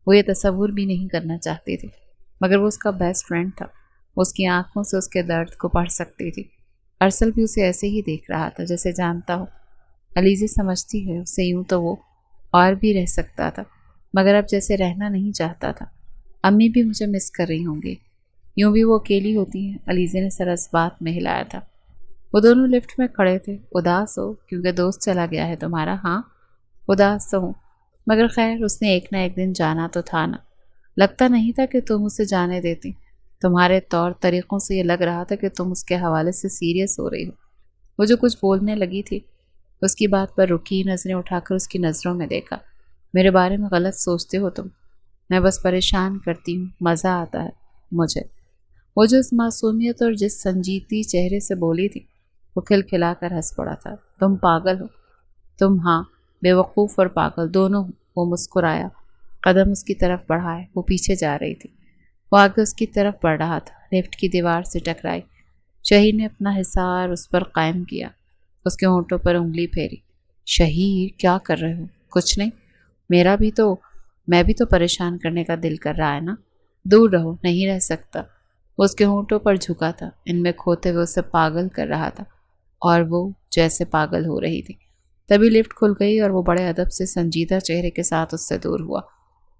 وہ یہ تصور بھی نہیں کرنا چاہتی تھی، مگر وہ اس کا بیسٹ فرینڈ تھا۔ وہ اس کی آنکھوں سے اس کے درد کو پڑھ سکتی تھی۔ ارسل بھی اسے ایسے ہی دیکھ رہا تھا جیسے جانتا ہو۔ علیزے سمجھتی ہے اسے یوں تو وہ اور بھی رہ سکتا تھا، مگر اب جیسے رہنا نہیں چاہتا تھا۔ امی بھی مجھے مس کر رہی ہوں گی، یوں بھی وہ اکیلی ہوتی ہیں۔ علیزے نے سر اس بات میں ہلایا تھا۔ وہ دونوں لفٹ میں کھڑے تھے۔ اداس ہو کیونکہ دوست چلا گیا ہے تمہارا؟ ہاں اداس تو ہوں، مگر خیر اس نے ایک نہ ایک دن جانا تو تھا نا۔ لگتا نہیں تھا کہ تم اسے جانے دیتی، تمہارے طور طریقوں سے یہ لگ رہا تھا کہ تم اس کے حوالے سے سیریس ہو رہی ہو۔ وہ جو کچھ بولنے لگی تھی اس کی بات پر رکی، نظریں اٹھا کر اس کی نظروں میں دیکھا۔ میرے بارے میں غلط سوچتے ہو تم، میں بس پریشان کرتی ہوں، مزہ آتا ہے مجھے۔ وہ جو اس معصومیت اور جس سنجیدگی چہرے سے بولی تھی وہ کھلکھلا کر ہنس پڑا تھا۔ تم پاگل ہو تم، ہاں بے وقوف اور پاگل دونوں ہو۔ وہ مسکرایا، قدم اس کی طرف بڑھائے۔ وہ پیچھے جا رہی تھی، وہ آگے اس کی طرف بڑھ رہا تھا۔ لفٹ کی دیوار سے ٹکرائی۔ شہیر نے اپنا حصار اس پر قائم کیا، اس کے ہونٹوں پر انگلی پھیری۔ شہیر کیا کر رہے ہو؟ کچھ نہیں، میں بھی تو پریشان کرنے کا دل کر رہا ہے نا۔ دور رہو، نہیں رہ سکتا۔ وہ اس کے ہونٹوں پر جھکا تھا، ان میں کھوتے ہوئے اسے پاگل کر رہا تھا اور وہ جیسے پاگل ہو رہی تھی۔ تبھی لفٹ کھل گئی اور وہ بڑے ادب سے سنجیدہ چہرے کے ساتھ اس سے دور ہوا۔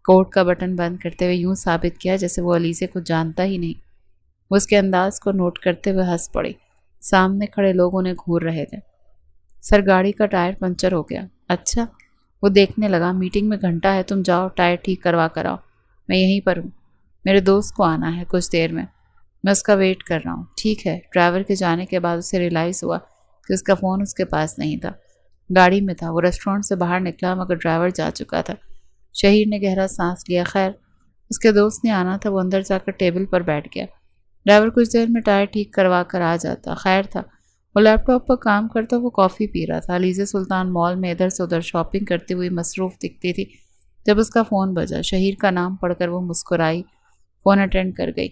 کوٹ کا بٹن بند کرتے ہوئے یوں ثابت کیا جیسے وہ علیزے کو جانتا ہی نہیں۔ وہ اس کے انداز کو نوٹ کرتے ہوئے ہنس پڑی۔ سامنے کھڑے لوگ انہیں گھور رہے تھے۔ سر گاڑی کا ٹائر پنچر ہو گیا؟ اچھا، وہ دیکھنے لگا۔ میٹنگ میں گھنٹہ ہے، تم جاؤ ٹائر ٹھیک کروا کر آؤ، میں یہیں پر ہوں۔ میرے دوست کو آنا ہے کچھ دیر میں اس کا ویٹ کر رہا ہوں۔ ٹھیک ہے۔ ڈرائیور کے جانے کے بعد اسے ریلائز ہوا کہ اس کا فون اس کے پاس نہیں تھا، گاڑی میں تھا۔ وہ ریسٹورنٹ سے باہر نکلا مگر ڈرائیور جا چکا تھا۔ شہیر نے گہرا سانس لیا۔ خیر اس کے دوست نے آنا تھا۔ وہ اندر جا کر ٹیبل پر بیٹھ گیا۔ ڈرائیور کچھ دیر میں ٹائر ٹھیک کروا کر آ جاتا۔ خیر تھا، وہ لیپ ٹاپ پر کام کرتا، وہ کافی پی رہا تھا۔ علیزہ سلطان مال میں ادھر سے ادھر شاپنگ کرتی ہوئی مصروف دکھتی تھی جب اس کا فون بجا۔ شہیر کا نام پڑھ کر وہ مسکرائی، فون اٹینڈ کر گئی۔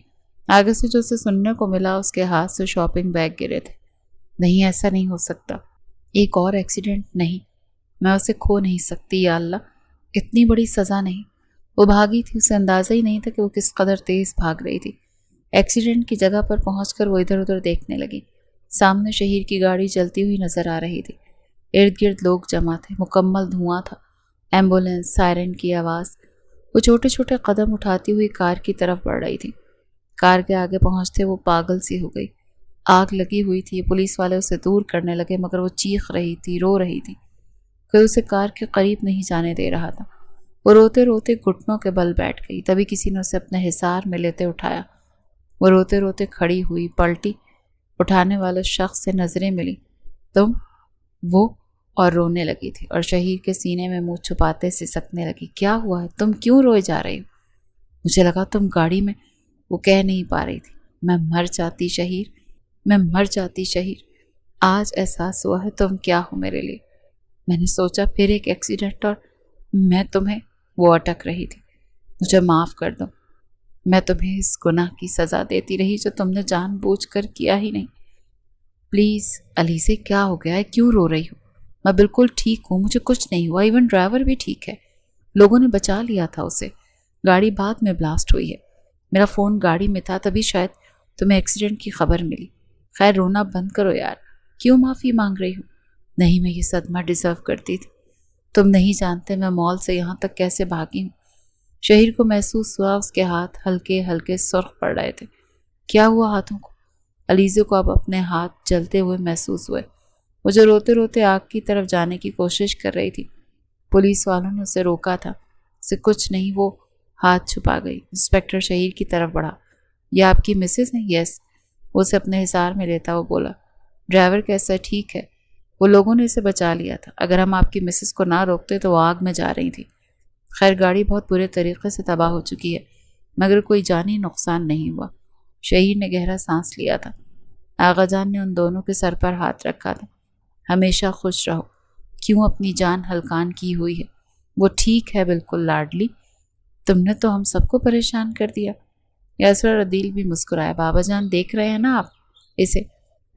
آگے سے جو اسے سننے کو ملا اس کے ہاتھ سے شاپنگ بیگ گرے تھے۔ نہیں، ایسا نہیں ہو سکتا، ایک اور ایکسیڈنٹ نہیں، میں اسے کھو نہیں سکتی، یا اللہ اتنی بڑی سزا نہیں۔ وہ بھاگی تھی، اسے اندازہ ہی نہیں تھا کہ وہ کس قدر تیز بھاگ رہی تھی۔ ایکسیڈنٹ کی جگہ پر پہنچ کر وہ ادھر ادھر دیکھنے لگی۔ سامنے شہیر کی گاڑی چلتی ہوئی نظر آ رہی تھی، ارد گرد لوگ جمع تھے، مکمل دھواں تھا، ایمبولینس، سائرن کی آواز۔ وہ چھوٹے چھوٹے قدم اٹھاتی ہوئی کار کی طرف بڑھ رہی تھی۔ کار کے آگے پہنچتے وہ پاگل سی ہو گئی۔ آگ لگی ہوئی تھی، پولیس والے اسے دور کرنے لگے مگر وہ چیخ رہی تھی، رو رہی تھی، کوئی اسے کار کے قریب نہیں جانے دے رہا تھا۔ وہ روتے روتے گھٹنوں کے بل بیٹھ گئی۔ تبھی کسی نے اسے اپنے حصار میں لیتے اٹھایا۔ وہ روتے روتے کھڑی ہوئی، پلٹی، اٹھانے والے شخص سے نظریں ملی۔ تم؟ وہ، اور رونے لگی تھی اور شہیر کے سینے میں منہ چھپاتے سسکنے لگی۔ کیا ہوا ہے؟ تم کیوں روئے جا رہی ہو؟ مجھے لگا تم گاڑی میں۔ وہ کہہ نہیں پا رہی تھی۔ میں مر جاتی شہیر، میں مر جاتی شہیر، آج احساس ہوا ہے تم کیا ہو میرے لیے۔ میں نے سوچا پھر ایک ایکسیڈنٹ اور میں تمہیں۔ وہ اٹک رہی تھی۔ مجھے معاف کر دو، میں تمہیں اس گناہ کی سزا دیتی رہی جو تم نے جان بوجھ کر کیا ہی نہیں۔ پلیز علیزے کیا ہو گیا ہے؟ کیوں رو رہی ہو؟ میں بالکل ٹھیک ہوں، مجھے کچھ نہیں ہوا، ایون ڈرائیور بھی ٹھیک ہے، لوگوں نے بچا لیا تھا اسے، گاڑی بعد میں بلاسٹ ہوئی ہے، میرا فون گاڑی میں تھا تبھی شاید تمہیں ایکسیڈنٹ کی خبر ملی۔ خیر رونا بند کرو یار، کیوں معافی مانگ رہی ہو؟ نہیں، میں یہ صدمہ ڈیزرو کرتی تھی، تم نہیں جانتے میں مال سے یہاں تک کیسے بھاگی ہوں۔ شہیر کو محسوس ہوا اس کے ہاتھ ہلکے ہلکے سرخ پڑ رہے تھے۔ کیا ہوا ہاتھوں کو؟ علیزہ کو اب اپنے ہاتھ جلتے ہوئے محسوس ہوئے۔ وہ جو روتے روتے آگ کی طرف جانے کی کوشش کر رہی تھی، پولیس والوں نے اسے روکا تھا۔ اسے کچھ نہیں، وہ ہاتھ چھپا گئی۔ انسپیکٹر شہیر کی طرف بڑھا۔ یہ آپ کی مسز ہیں؟ یس۔ وہ اسے اپنے حصار میں لیتا وہ بولا۔ ڈرائیور کیسا؟ ٹھیک ہے، وہ لوگوں نے اسے بچا لیا تھا، اگر ہم آپ کی مسز کو نہ روکتے تو وہ آگ میں جا رہی تھی۔ خیر گاڑی بہت برے طریقے سے تباہ ہو چکی ہے مگر کوئی جانی نقصان نہیں ہوا۔ شہیر نے گہرا سانس لیا تھا۔ آغا جان نے ان دونوں کے سر پر ہاتھ رکھا تھا۔ ہمیشہ خوش رہو، کیوں اپنی جان ہلکان کی ہوئی ہے؟ وہ ٹھیک ہے بالکل لاڈلی، تم نے تو ہم سب کو پریشان کر دیا۔ یاسر اور عدیل بھی مسکرایا۔ بابا جان دیکھ رہے ہیں نا آپ اسے،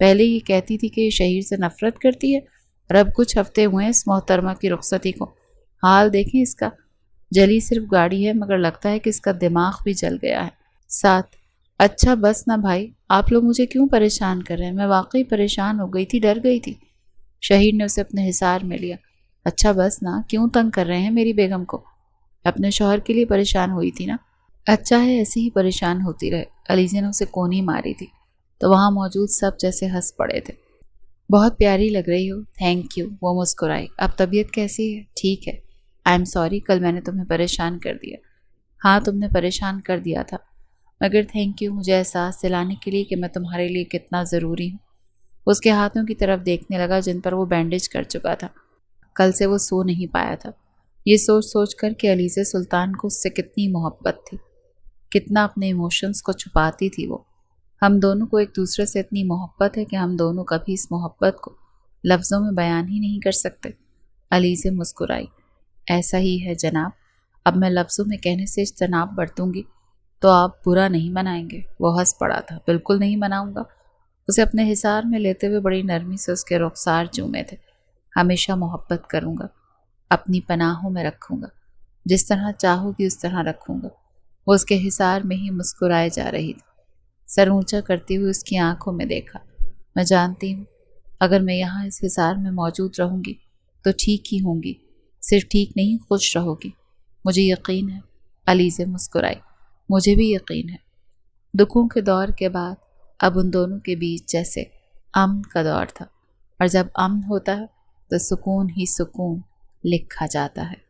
پہلے یہ کہتی تھی کہ یہ شہیر سے نفرت کرتی ہے، اور اب کچھ ہفتے ہوئے اس محترمہ کی رخصتی کو، حال دیکھیں اس کا۔ جلی صرف گاڑی ہے مگر لگتا ہے کہ اس کا دماغ بھی جل گیا ہے۔ ساتھ اچھا بس نہ بھائی، آپ لوگ مجھے کیوں پریشان کر رہے ہیں؟ میں واقعی پریشان ہو گئی تھی، ڈر گئی تھی۔ شہیر نے اسے اپنے حصار میں لیا۔ اچھا بس نہ، کیوں تنگ کر رہے ہیں میری بیگم کو؟ اپنے شوہر کے لیے پریشان ہوئی تھی نا؟ اچھا ہے ایسے ہی پریشان ہوتی رہے۔ علیزے نے اسے کونی ماری تھی تو وہاں موجود سب جیسے ہنس پڑے تھے۔ بہت پیاری لگ رہی ہو، تھینک یو، وہ مسکرائی۔ اب طبیعت کیسی ہے؟ ٹھیک ہے۔ آئی ایم سوری، کل میں نے تمہیں پریشان کر دیا۔ ہاں تم نے پریشان کر دیا تھا، مگر تھینک یو مجھے احساس دلانے کے لیے کہ میں تمہارے لیے کتنا ضروری ہوں۔ اس کے ہاتھوں کی طرف دیکھنے لگا جن پر وہ بینڈیج کر چکا تھا۔ کل سے وہ سو نہیں پایا تھا، یہ سوچ سوچ کر کہ علیزہ سلطان کو اس سے کتنی محبت تھی، کتنا اپنے ایموشنز کو چھپاتی تھی وہ۔ ہم دونوں کو ایک دوسرے سے اتنی محبت ہے کہ ہم دونوں کبھی اس محبت کو لفظوں میں بیان ہی نہیں کر سکتے۔ علیزہ مسکرائی۔ ایسا ہی ہے جناب، اب میں لفظوں میں کہنے سے اجتناب برتوں گی تو آپ برا نہیں منائیں گے؟ وہ ہنس پڑا تھا۔ بالکل نہیں مناؤں گا۔ اسے اپنے حصار میں لیتے ہوئے بڑی نرمی سے اس کے رخسار چومے تھے۔ ہمیشہ محبت کروں گا، اپنی پناہوں میں رکھوں گا، جس طرح چاہو گی اس طرح رکھوں گا۔ وہ اس کے حصار میں ہی مسکرائے جا رہی تھی۔ سر اونچا کرتی ہوئی اس کی آنکھوں میں دیکھا۔ میں جانتی ہوں اگر میں یہاں اس حصار میں موجود رہوں گی تو ٹھیک ہی ہوں گی، صرف ٹھیک نہیں خوش رہو گی، مجھے یقین ہے۔ علیزہ مسکرائی۔ مجھے بھی یقین ہے۔ دکھوں کے دور کے بعد اب ان دونوں کے بیچ جیسے امن کا دور تھا، اور جب امن ہوتا ہے تو سکون ہی سکون لکھا جاتا ہے۔